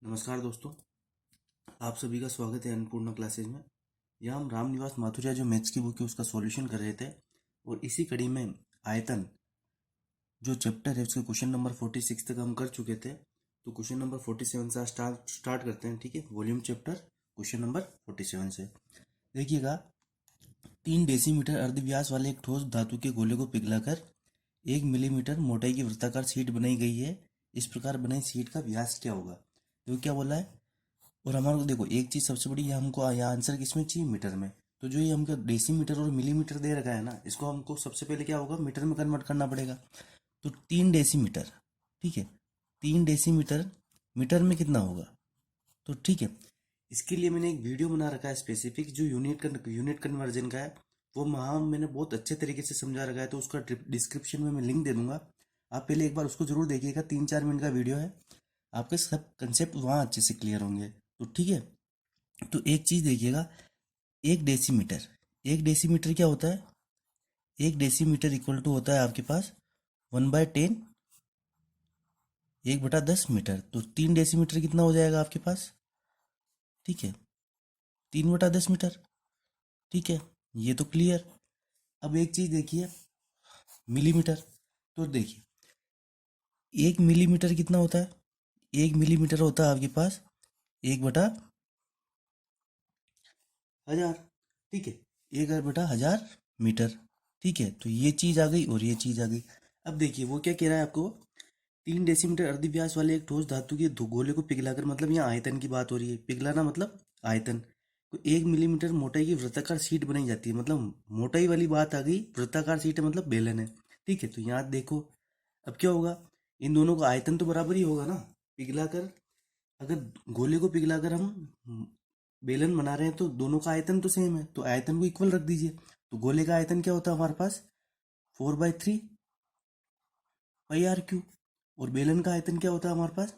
नमस्कार दोस्तों, आप सभी का स्वागत है अन्नपूर्णा क्लासेज में। यहाँ हम रामनिवास माथुरिया जो मैथ्स की बुक है उसका सॉल्यूशन कर रहे थे और इसी कड़ी में आयतन जो चैप्टर है उसके क्वेश्चन नंबर 46 तक हम कर चुके थे। तो क्वेश्चन नंबर 47 से स्टार्ट करते हैं। ठीक है, वॉल्यूम चैप्टर क्वेश्चन नंबर 47 से देखिएगा। 3 डेसीमीटर अर्धव्यास वाले एक ठोस धातु के गोले को पिघलाकर 1 मिलीमीटर मोटाई की वृत्ताकार शीट बनाई गई है। इस प्रकार बनाई शीट का व्यास क्या होगा? तो क्या बोला है? और हमारे को देखो एक चीज सबसे बड़ी, ये हमको यहाँ आंसर किसमें चाहिए? मीटर में। तो जो ये हमको डेसीमीटर और मिलीमीटर दे रखा है ना, इसको हमको सबसे पहले क्या होगा? मीटर में कन्वर्ट करना पड़ेगा। तो 3 डेसीमीटर, ठीक है, 3 डेसीमीटर मीटर में कितना होगा? तो ठीक है, इसके लिए मैंने एक वीडियो बना रखा है स्पेसिफिक, जो यूनिट कन्वर्जन का है। वो वहाँ मैंने बहुत अच्छे तरीके से समझा रखा है, तो उसका डिस्क्रिप्शन में मैं लिंक दे दूंगा। आप पहले एक बार उसको जरूर देखिएगा, 3-4 मिनट का वीडियो है। आपके सब कंसेप्ट वहाँ अच्छे से क्लियर होंगे। तो ठीक है, तो एक चीज देखिएगा। एक डेसीमीटर, एक डेसीमीटर क्या होता है? एक डेसीमीटर इक्वल टू होता है आपके पास 1/10, 1/10 मीटर। तो 3 डेसीमीटर कितना हो जाएगा आपके पास? ठीक है, 3/10 मीटर। ठीक है, ये तो क्लियर। अब एक चीज देखिए, मिलीमीटर। तो देखिए 1 मिलीमीटर कितना होता है? 1 मिलीमीटर होता है आपके पास 1/1000। ठीक है, 1/1000 मीटर। ठीक है, तो ये चीज आ गई और ये चीज आ गई। अब देखिए वो क्या कह रहा है आपको? 3 डेसीमीटर अर्धव्यास वाले एक ठोस धातु के गोले को पिघलाकर, मतलब यहाँ आयतन की बात हो रही है। पिघलाना मतलब आयतन को 1 मिलीमीटर मोटाई की वृत्ताकार शीट बनाई जाती है। मतलब मोटाई वाली बात आ गई, वृत्ताकार शीट है मतलब बेलन है। ठीक है, तो यहाँ देखो अब क्या होगा? इन दोनों का आयतन तो बराबर ही होगा ना। पिघलाकर, अगर गोले को पिघलाकर हम बेलन बना रहे हैं तो दोनों का आयतन तो सेम है, तो आयतन को इक्वल रख दीजिए। तो गोले का आयतन क्या होता है हमारे पास? 4/3 पाई r क्यू। और बेलन का आयतन क्या होता है हमारे पास?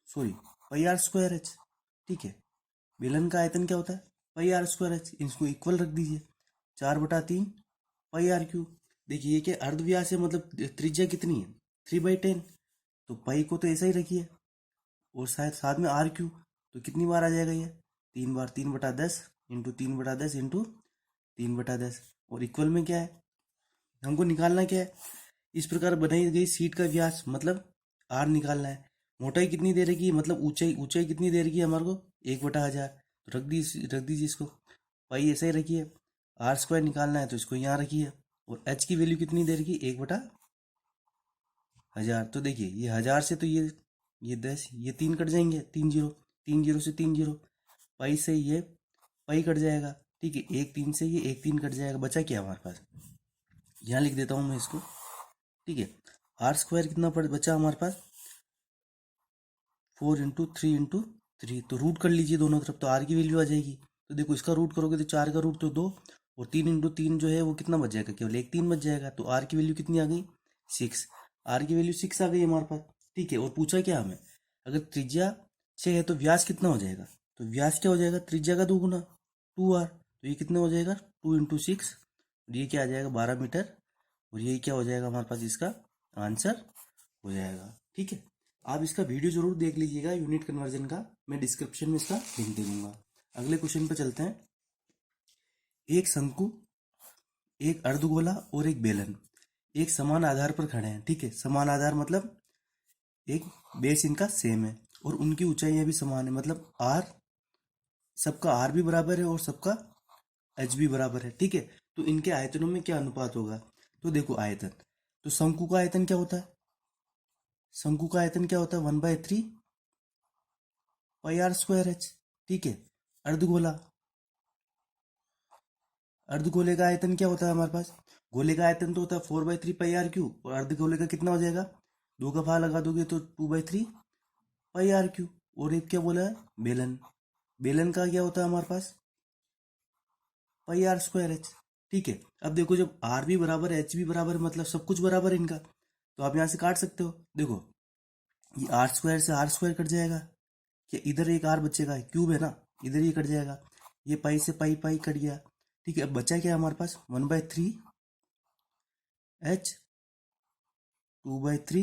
सॉरी, पाई r स्क्वायर एच। ठीक है, बेलन का आयतन क्या होता है? पाई r स्क्वायर एच। इसको इक्वल रख दीजिए, 4/3 पाई r क्यू। देखिए ये क्या अर्धव्यास है, मतलब त्रिज्या कितनी है? 3/10। तो पाई को तो ऐसा ही रखिए, और शायद साथ में r क्यू। तो कितनी बार आ जाएगा ये? 3 बार। 3/10 इंटू 3/10 इंटू 3/10। और इक्वल में क्या है? हमको निकालना क्या है? इस प्रकार बनाई गई सीट का व्यास मतलब आर निकालना है। मोटाई कितनी दे रखी है, मतलब ऊंचाई ऊंचाई कितनी दे रखी है हमारे को? 1/1000। तो रख दीजिए इसको, पाई ऐसे ही रखिए। r स्क्वायर निकालना है तो इसको यहाँ रखिए। और h की वैल्यू कितनी दे रखी है? 1/1000। तो देखिए ये 1000 से तो ये 10, ये 3 कट जाएंगे, 3 जीरो, 3 जीरो से 3 जीरो, पाई से ये पाई कट जाएगा। ठीक है, 1 3 से ये 1 3 कट जाएगा। बचा क्या हमारे पास? यहाँ लिख देता हूँ मैं इसको। ठीक है, r स्क्वायर कितना पड़ बचा हमारे पास? 4 इंटू 3 इंटू 3। तो रूट कर लीजिए दोनों तरफ, तो r की वैल्यू आ जाएगी। तो देखो इसका रूट करोगे तो 4 का रूट तो 2, और 3 इंटू 3 जो है वो कितना बच जाएगा? केवल एक 3 बच जाएगा। तो r की वैल्यू कितनी आ गई? 6। r की वैल्यू 6 आ गई हमारे पास। ठीक है, और पूछा क्या हमें? अगर त्रिज्या 6 है तो व्यास कितना हो जाएगा? तो व्यास क्या हो जाएगा? त्रिज्या का 2 गुना, 2r। तो ये कितना हो जाएगा? 2 इंटू 6। और ये क्या आ जाएगा? 12 मीटर। और ये क्या हो जाएगा हमारे पास? इसका आंसर हो जाएगा। ठीक है, आप इसका वीडियो जरूर देख लीजिएगा यूनिट कन्वर्जन का, मैं डिस्क्रिप्शन में इसका लिंक दे दूंगा। अगले क्वेश्चन पे चलते हैं। एक शंकु, एक अर्धगोला और एक बेलन एक समान आधार पर खड़े हैं। ठीक है, समान आधार मतलब एक बेस इनका सेम है और उनकी ऊंचाइयां भी समान है। मतलब आर, सबका आर भी बराबर है और सबका एच भी बराबर है। ठीक है, तो इनके आयतनों में क्या अनुपात होगा? तो देखो आयतन, तो शंकु का आयतन क्या होता है? शंकु का आयतन क्या होता है? 1/3 पाई r स्क्वायर एच। ठीक है, अर्धगोला, अर्धगोले का आयतन क्या होता है हमारे पास? गोले का आयतन तो होता है 4/3 पाई r क्यू, और अर्धगोले का कितना हो जाएगा? 2 का भाग लगा दोगे तो 2/3 पाई r क्यू। और एक क्या बोला है? बेलन, बेलन का क्या होता है हमारे पास? पाई r स्क्वायर एच। ठीक है, अब देखो जब आर भी बराबर है एच भी बराबर है, मतलब सब कुछ बराबर है इनका, तो आप यहाँ से काट सकते हो। देखो ये r स्क्वायर से r स्क्वायर कट जाएगा, क्या इधर एक आर बचेगा? क्यूब है ना, इधर ये कट जाएगा। ये पाई से पाई पाई कट गया। ठीक है, अब बचा क्या हमारे पास? 1/3 एच, 2/3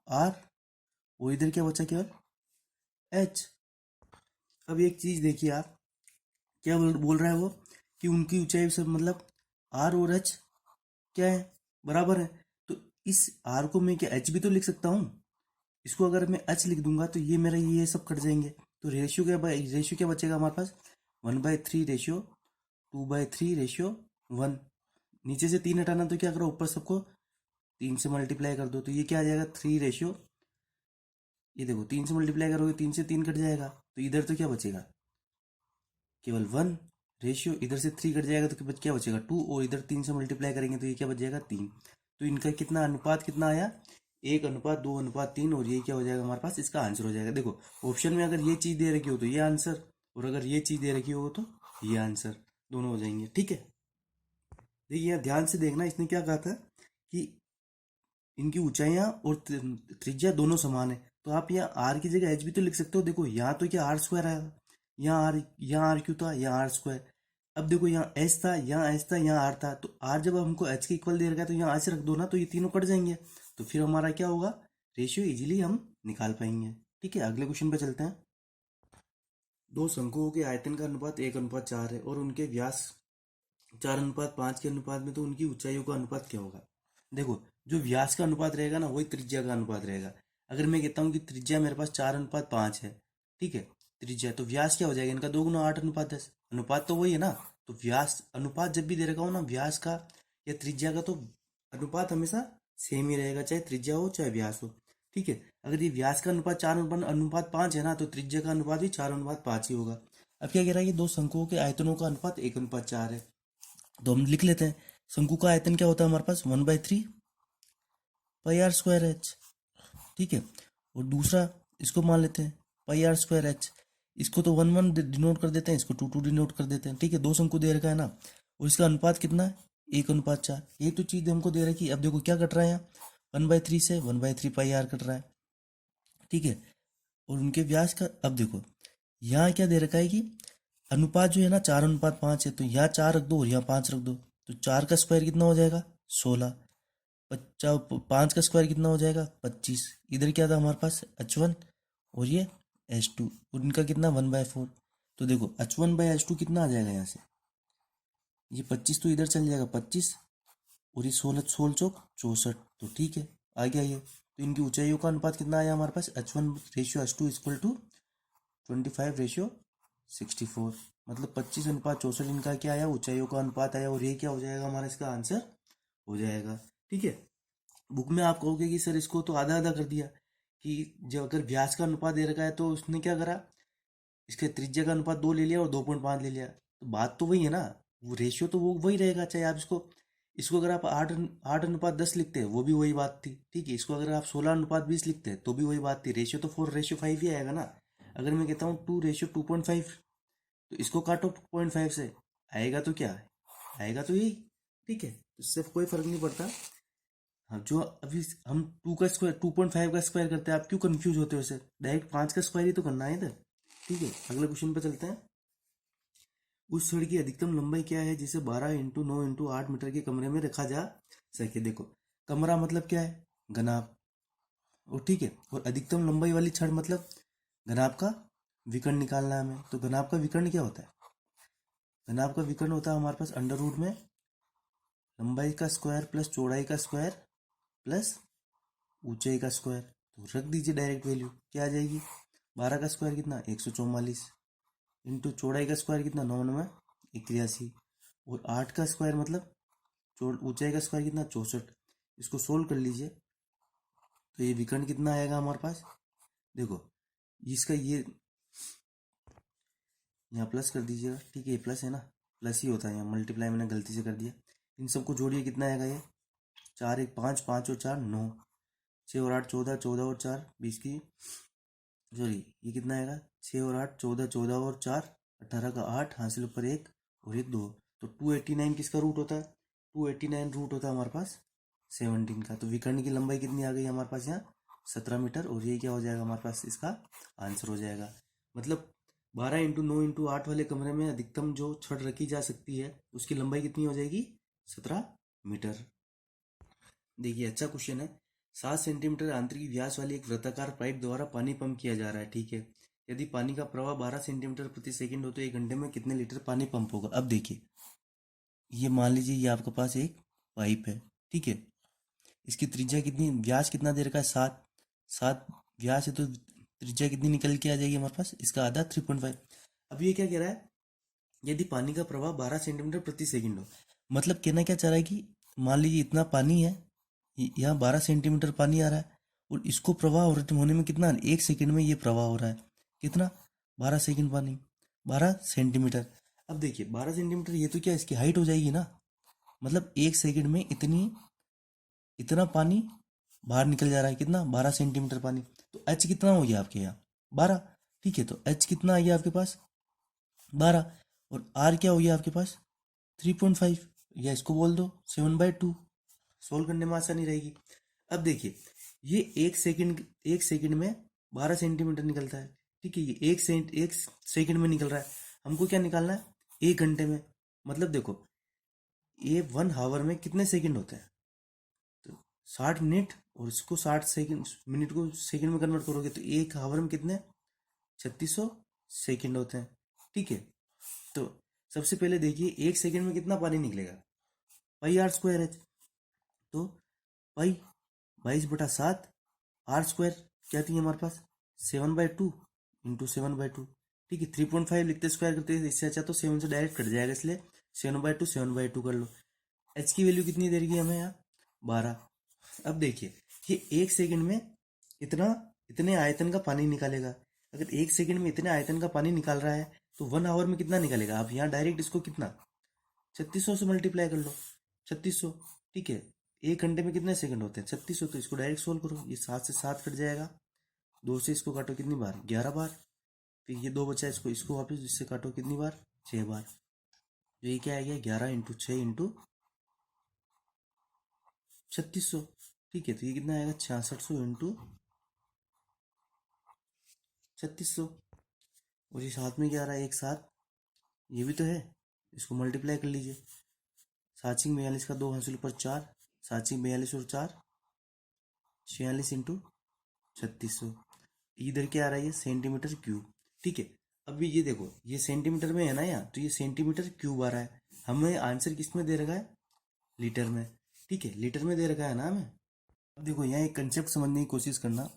आर, और इधर क्या बचा केवल एच। अब एक चीज देखिए आप, क्या बोल रहा है वो, कि उनकी ऊंचाई से मतलब आर और एच क्या है, बराबर है। तो इस आर को मैं क्या एच भी तो लिख सकता हूँ। इसको अगर मैं एच लिख दूंगा तो ये मेरा ये सब कट जाएंगे। तो रेशियो क्या बचेगा हमारे पास, 1/3 रेशियो 2/3 रेशियो 1। नीचे से 3 हटाना तो क्या करो, ऊपर सबको 3 से मल्टीप्लाई कर दो, तो ये क्या आ जाएगा 3 रेशियो, ये देखो 3 से मल्टीप्लाई करोगे 3 से 3 कट जाएगा, तो इधर तो क्या बचेगा केवल 1 रेशियो, इधर से 3 कट जाएगा तो क्या बचेगा 2, और इधर 3 से मल्टीप्लाई करेंगे तो ये क्या बच जाएगा 3। तो इनका कितना अनुपात कितना आया, 1:2:3, और ये क्या हो जाएगा हमारे पास, इसका आंसर हो जाएगा। देखो ऑप्शन में अगर ये चीज़ दे रखी हो तो ये आंसर, और अगर ये चीज़ दे रखी हो तो ये आंसर, दोनों हो जाएंगे। ठीक है, देखिए यहाँ ध्यान से देखना, इसने क्या कहा था कि इनकी ऊंचाइयां और त्रिज्या दोनों समान है। तो आप यहाँ आर की जगह एच भी तो लिख सकते हो। देखो यहाँ तो क्या आर स्क्वायर आएगा, यहाँ आर क्यों था, यहाँ आर स्क्वायर। अब देखो यहाँ एच था, यहाँ एच था, यहाँ आर था, तो आर जब हमको एच के इक्वल दे रखा है तो यहाँ एच रख दो ना, तो ये तीनों कट जाएंगे। तो फिर हमारा क्या होगा, रेशियो इजीली हम निकाल पाएंगे। ठीक है, अगले क्वेश्चन पे चलते हैं। दो शंकुओं के आयतन का अनुपात 1:4 है और उनके व्यास 4:5 के अनुपात में, तो उनकी ऊंचाइयों का अनुपात क्या होगा। देखो जो व्यास का अनुपात रहेगा ना वही त्रिज्या का अनुपात रहेगा। अगर मैं कहता हूँ कि त्रिज्या मेरे पास 4:5 है, ठीक है, त्रिज्या, तो व्यास क्या हो जाएगा इनका, 2 × 8:10, अनुपात तो वही है ना। तो व्यास अनुपात जब भी दे रखा हो ना व्यास का या त्रिज्या का, तो अनुपात हमेशा सेम ही रहेगा, चाहे त्रिज्या हो चाहे व्यास हो। ठीक है, अगर ये व्यास का अनुपात 4:5 है ना, तो त्रिज्या का अनुपात भी 4:5 ही होगा। अब क्या कह रहा है कि दो शंकुओं के आयतनों का अनुपात 1:4 है, तो हम लिख लेते हैं। शंकु का आयतन क्या होता है हमारे पास, 1/3 πr² h। ठीक है, और दूसरा इसको मान लेते हैं πr²h। इसको तो 1 1 डिनोट कर देते हैं, इसको 2 2 डिनोट कर देते हैं। ठीक है, दो शंकु दे रखा है ना, और इसका अनुपात कितना है 1:4। ये तो चीज़ हमको दे रखी है। अब देखो क्या कट रहा है यहाँ, 1/3 से 1/3 πr कट रहा है। ठीक है, और उनके व्यास का, अब देखो यहाँ क्या दे रखा है कि अनुपात जो है ना 4:5 है, तो यहाँ 4 रख दो और यहाँ 5 रख दो, तो 4 का स्क्वायर कितना हो जाएगा 16, 5 का स्क्वायर कितना हो जाएगा 25। इधर क्या था हमारे पास h1 और ये h2, और इनका कितना 1/4। तो देखो h1/h2 कितना आ जाएगा यहाँ से, ये 25 तो इधर चल जाएगा 25, और ये 16 16 चौक 64। तो ठीक है, आ गया ये। तो इनकी ऊंचाइयों का अनुपात कितना आया हमारे पास, h1/h2 = 25/64। मतलब 25:64 इनका क्या आया, ऊंचाइयों का अनुपात आया, और ये क्या हो जाएगा हमारा इसका आंसर हो जाएगा। ठीक है, बुक में आप कहोगे कि सर इसको तो आधा आधा कर दिया, कि जब अगर व्यास का अनुपात दे रखा है तो उसने क्या करा, इसके त्रिज्या का अनुपात 2 ले लिया और 2.5 ले लिया। तो बात तो वही है ना, वो रेशियो तो वो वही रहेगा, चाहे आप इसको इसको अगर आप 8:10 लिखते हैं वो भी वही बात थी। ठीक है, इसको अगर आप 16:20 लिखते हैं तो भी वही बात थी, रेशियो तो 4:5 ही आएगा ना। अगर मैं कहता हूँ 2:2.5, तो इसको काटो 2.5 से, आएगा तो क्या आएगा तो यही। ठीक है, तो इससे कोई फर्क नहीं पड़ता। हाँ, जो अभी हम 2 का स्क्वायर 2.5 का स्क्वायर करते हैं, आप क्यों कंफ्यूज होते हो, इसे डायरेक्ट 5 का स्क्वायर ही तो करना है इधर। ठीक है, अगले क्वेश्चन पे चलते हैं। उस छड़ की अधिकतम लंबाई क्या है जिसे 12 × 9 × 8 मीटर के कमरे में रखा जा सके। देखो कमरा मतलब क्या है, घनाभ, और ठीक है, और अधिकतम लंबाई वाली छड़ मतलब घनाभ का विकर्ण निकालना है हमें। तो घनाभ का विकर्ण क्या होता है, घनाभ का विकर्ण होता है हमारे पास अंडर रूट में लंबाई का स्क्वायर प्लस चौड़ाई का स्क्वायर प्लस ऊंचाई का स्क्वायर। तो रख दीजिए डायरेक्ट वैल्यू, क्या आ जाएगी, 12 का स्क्वायर कितना 144, इंटू चौड़ाई का स्क्वायर कितना 9×9 = 81, और 8 का स्क्वायर मतलब ऊंचाई का स्क्वायर कितना 64। इसको सोल्व कर लीजिए, तो ये विकर्ण कितना आएगा हमारे पास। देखो इसका ये यहाँ प्लस कर दीजिएगा, ठीक है, ये प्लस है ना, प्लस ही होता है, यहाँ मल्टीप्लाई मैंने गलती से कर दिया। इन सबको जोड़िए, कितना आएगा ये 4 1 5, 5 और 4 9, 6 और 8 14, 14 और 4 20 की, सॉरी ये कितना आएगा 6 और 8 14, 14 और 4 18 का 8, हासिल ऊपर 1 और 1 2। तो 289 किसका रूट होता है, 289 रूट होता है हमारे पास 17 का। तो विकर्ण की लंबाई कितनी आ गई हमारे पास यहाँ 17 मीटर, और ये क्या हो जाएगा हमारे पास इसका आंसर हो जाएगा। मतलब 12 × 9 × 8 वाले कमरे में अधिकतम जो छड़ रखी जा सकती है उसकी लंबाई कितनी हो जाएगी 17 मीटर। देखिए अच्छा क्वेश्चन है। 7 सेंटीमीटर आंतरिक व्यास वाली एक वृत्ताकार पाइप द्वारा पानी पंप किया जा रहा है, ठीक है। यदि पानी का प्रवाह 12 सेंटीमीटर प्रति सेकंड हो तो 1 घंटे में कितने लीटर पानी पंप होगा। अब देखिए, ये मान लीजिए ये आपके पास एक पाइप है, ठीक है। इसकी त्रिज्या कितनी, व्यास कितना दे रखा है, 7। 7 व्यास है तो त्रिज्या कितनी निकल के आ जाएगी हमारे पास, इसका आधा 3.5। अब ये क्या कह रहा है, यदि पानी का प्रवाह 12 सेंटीमीटर प्रति सेकंड हो, मतलब कहना क्या चाह रहा है कि मान लीजिए इतना पानी है, यहाँ 12 सेंटीमीटर पानी आ रहा है और इसको प्रवाह होने में कितना, 1 सेकंड में ये प्रवाह हो रहा है, कितना, 12 सेकंड पानी, 12 सेंटीमीटर। अब देखिए 12 सेंटीमीटर, ये तो क्या इसकी हाइट हो जाएगी ना, मतलब 1 सेकंड में इतना पानी बाहर निकल जा रहा है, कितना, 12 सेंटीमीटर पानी। तो एच कितना हो गया आपके यहाँ, 12, ठीक है। तो एच कितना आ गया आपके पास, 12, और आर क्या हो गया आपके पास, 3.5, या इसको बोल दो 7/2। सोल्व करने में आसानी रहेगी। अब देखिए, ये 1 सेकंड में 12 सेंटीमीटर निकलता है, ठीक है। ये 1 सेकंड में निकल रहा है, हमको क्या निकालना है, 1 घंटे में। मतलब देखो, ये 1 आवर में कितने सेकंड होते हैं, तो 60 मिनट, और इसको 60 सेकंड, मिनट को सेकंड में कन्वर्ट करोगे तो 1 आवर में कितने, 3600 सेकंड होते हैं, ठीक है। तो सबसे पहले देखिए 1 सेकंड में कितना पानी निकलेगा, πr²h, तो पाई 22/7, r² क्या थी हमारे पास, 7/2 इंटू 7/2, ठीक है। 3.5 लिखते स्क्वायर करते हैं, इससे अच्छा तो 7 से डायरेक्ट कट जाएगा, इसलिए 7/2 कर लो। एच की वैल्यू कितनी दे रही है हमें यहाँ, 12। अब देखिए, ये 1 सेकंड में इतने आयतन का पानी निकालेगा। अगर 1 सेकंड में इतने आयतन का पानी निकाल रहा है तो 1 आवर में कितना निकालेगा। आप यहाँ डायरेक्ट इसको कितना, 3600 से मल्टीप्लाई कर लो, 3600, ठीक है। 1 घंटे में कितने सेकंड होते हैं, 3600, तो इसको डायरेक्ट सोल्व करो, ये 7 से 7 कट जाएगा, 2 से इसको काटो कितनी बार, 11 बार, फिर ये 2 बचा, इसको वापस इससे काटो कितनी बार, 6 बार। तो ये क्या आ गया, 11 × 6 × 3600, ठीक है। तो ये कितना आएगा, 6600 × 3600, और ये साथ में क्या आ रहा है, एक साथ, ये भी तो है, इसको मल्टीप्लाई कर लीजिए। 7×42 का 2 हासिल पर 4, 7×42 और 4, 46 × 3600। इधर क्या आ रहा है, ये सेंटीमीटर क्यूब, ठीक है। अभी ये देखो, ये सेंटीमीटर में है ना यहाँ, तो ये सेंटीमीटर क्यूब आ रहा है। हमें आंसर किस में दे रखा है, लीटर में, ठीक है, लीटर में दे रखा है ना हमें। अब देखो यहाँ एक कंसेप्ट समझने की कोशिश करना,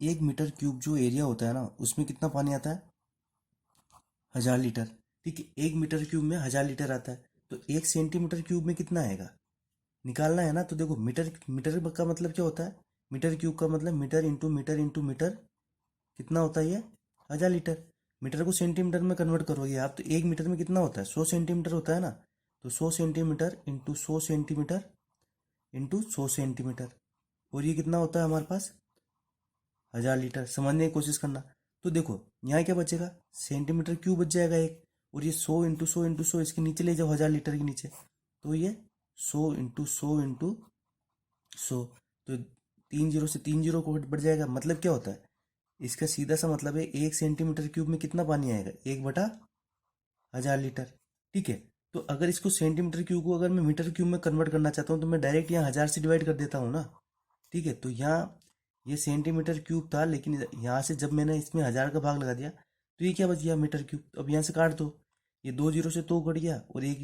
1 मीटर क्यूब जो एरिया होता है ना, उसमें कितना पानी आता है, 1000 लीटर, ठीक है। 1 मीटर क्यूब में 1000 लीटर आता है, तो 1 सेंटीमीटर क्यूब में कितना आएगा, निकालना है ना। तो देखो, मीटर मीटर का मतलब क्या होता है, मीटर क्यूब का मतलब metre into metre into metre, कितना होता है ये, 1000 लीटर। मीटर को सेंटीमीटर में कन्वर्ट करोगे आप तो 1 मीटर में कितना होता है, 100 सेंटीमीटर होता है ना। तो 100 centimetre into 100 centimetre into 100 centimetre, और ये कितना होता है हमारे पास, 1000 लीटर। समझने की कोशिश करना। तो देखो यहाँ क्या बचेगा, सेंटीमीटर क्यूब बच जाएगा एक, और ये 100 × 100 × 100, इसके नीचे ले जाओ, 1000 लीटर के नीचे, तो ये 100 × 100 × 100, तो 3 जीरो से 3 जीरो को बढ़ जाएगा। मतलब क्या होता है, इसका सीधा सा मतलब है 1 सेंटीमीटर क्यूब में कितना पानी आएगा, 1/1000 लीटर, ठीक है। तो अगर इसको सेंटीमीटर क्यूब को अगर मैं मीटर क्यूब में कन्वर्ट करना चाहता हूँ तो मैं डायरेक्ट यहाँ 1000 से डिवाइड कर देता हूँ ना, ठीक है। तो यहाँ ये सेंटीमीटर क्यूब था, लेकिन यहाँ से जब मैंने इसमें 1000 का भाग लगा दिया तो ये क्या बच गया, मीटर क्यूब। अब यहाँ से काट दो, ये 2 जीरो से 2 कट गया, और एक,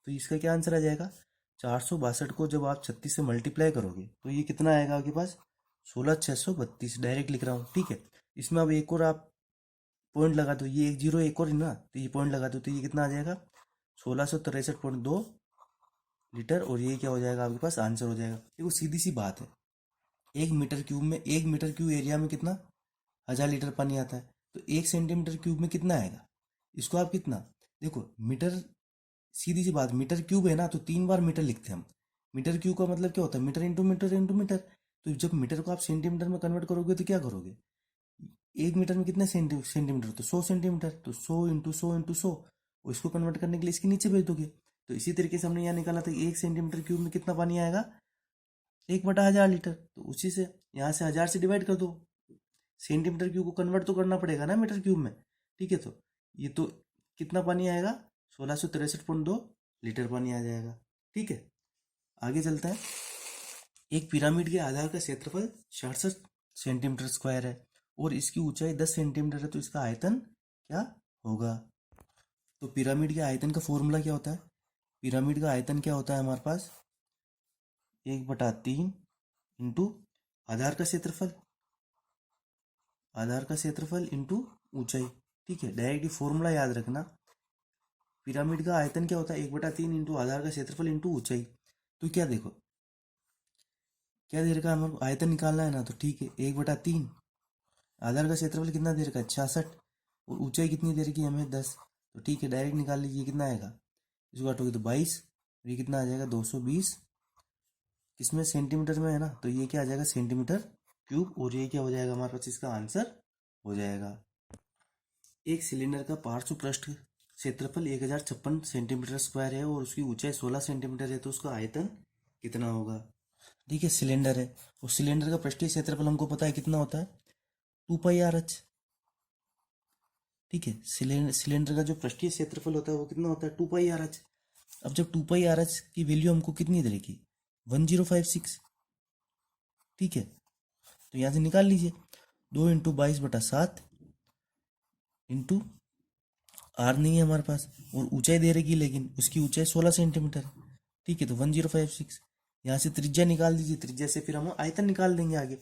तो इसका क्या आंसर आ जाएगा, 462 को जब आप 36 से मल्टीप्लाई करोगे तो ये कितना आएगा आपके पास, 16632, डायरेक्ट लिख रहा हूँ, ठीक है। इसमें अब एक और आप पॉइंट लगा दो, ये 1 जीरो एक और है ना, तो ये पॉइंट लगा दो, तो ये कितना आ जाएगा, 1663.2 लीटर, और ये क्या हो जाएगा आपके पास, आंसर हो जाएगा। देखो सीधी सी बात है, 1 मीटर क्यूब एरिया में कितना, 1000 लीटर पानी आता है, तो 1 सेंटीमीटर क्यूब में कितना आएगा, इसको आप कितना, देखो मीटर, सीधी सी बात, मीटर क्यूब है ना, तो 3 बार मीटर लिखते हैं हम। मीटर क्यूब का मतलब क्या होता है, metre into metre into metre. तो जब मीटर को आप सेंटीमीटर में कन्वर्ट करोगे तो क्या करोगे, 1 मीटर में कितने सेंटीमीटर, तो 100 सेंटीमीटर, तो 100 × 100 × 100, और इसको कन्वर्ट करने के लिए इसके नीचे भेज दोगे। तो इसी तरीके से हमने यहाँ निकाला था 1 सेंटीमीटर क्यूब में कितना पानी आएगा, 1/1000 लीटर। तो उसी से यहाँ से 1000 से डिवाइड कर दो, सेंटीमीटर क्यूब को कन्वर्ट तो करना पड़ेगा ना मीटर क्यूब में, ठीक है। तो ये तो कितना पानी आएगा, 1663.2 लीटर पानी आ जाएगा, ठीक है। आगे चलते हैं, एक पिरामिड के आधार का क्षेत्रफल 66 सेंटीमीटर स्क्वायर है और इसकी ऊंचाई 10 सेंटीमीटर है, तो इसका आयतन क्या होगा? तो पिरामिड के आयतन का फॉर्मूला क्या होता है? पिरामिड का आयतन क्या होता है हमारे पास? 1/3 इंटू आधार का क्षेत्रफल, आधार का क्षेत्रफल इंटू ऊंचाई। ठीक है, डायरेक्ट फॉर्मूला याद रखना। पिरामिड का आयतन क्या होता है? 1/3 इंटू आधार का क्षेत्रफल इंटू ऊंचाई। तो क्या देखो, क्या दे रखा है हमारे आयतन निकालना है ना, तो ठीक है 1/3, आधार का क्षेत्रफल कितना दे रखा है? 66, और ऊंचाई कितनी दे रखी है हमें? 10। तो ठीक है, डायरेक्ट निकाल लीजिए, कितना आएगा? इसको काटोगे तो 22, ये कितना आ जाएगा? 220। किसमें? सेंटीमीटर में है ना, तो ये क्या आ जाएगा? Centimetre cube. और ये क्या हो जाएगा हमारे पास? इसका आंसर हो जाएगा। एक सिलेंडर का पार्श्व पृष्ठ क्षेत्रफल 1056 सेंटीमीटर स्क्वायर है और उसकी ऊंचाई 16 सेंटीमीटर है, तो उसका आयतन कितना होगा? ठीक है, सिलेंडर है और सिलेंडर का पृष्ठीय क्षेत्रफल हमको पता है कितना होता है? 2πr/h। ठीक है, सिलेंडर का जो पृष्ठीय क्षेत्रफल होता है वो कितना होता है? 2πr/h। अब जब 2πr/h की वैल्यू हमको कितनी देगी? 1056। ठीक है, तो यहाँ से निकाल लीजिए, 2 × 22/7 इंटू आर नहीं है हमारे पास, और ऊंचाई दे रखी, लेकिन उसकी ऊंचाई 16 सेंटीमीटर। ठीक है, तो 1056। यहाँ से त्रिज्या निकाल दीजिए, त्रिज्या से फिर हम आयतन निकाल देंगे आगे।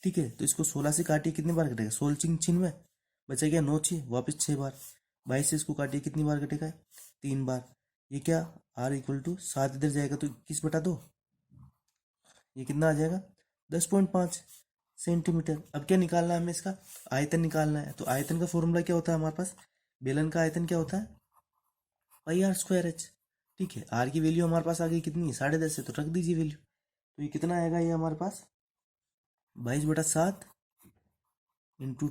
ठीक है, तो इसको 16 से काटिए, कितनी बार कटेगा? 16 छिनवे बचा गया 9 6, वापिस 6 बार। 22 से इसको काटिए, कितनी बार कटेगा? 3 बार। ये क्या? R = 7 इधर जाएगा तो 21/2, ये कितना आ जाएगा? 10.5 सेंटीमीटर। अब क्या निकालना है हमें? इसका आयतन निकालना है। तो आयतन का फॉर्मूला क्या होता है हमारे पास? बेलन का आयतन क्या होता है? πr²h। ठीक है, आर की वैल्यू हमारे पास आ गई कितनी? 10.5 है, तो रख दीजिए वैल्यू। तो ये कितना आएगा? ये हमारे पास 22/7 इंटू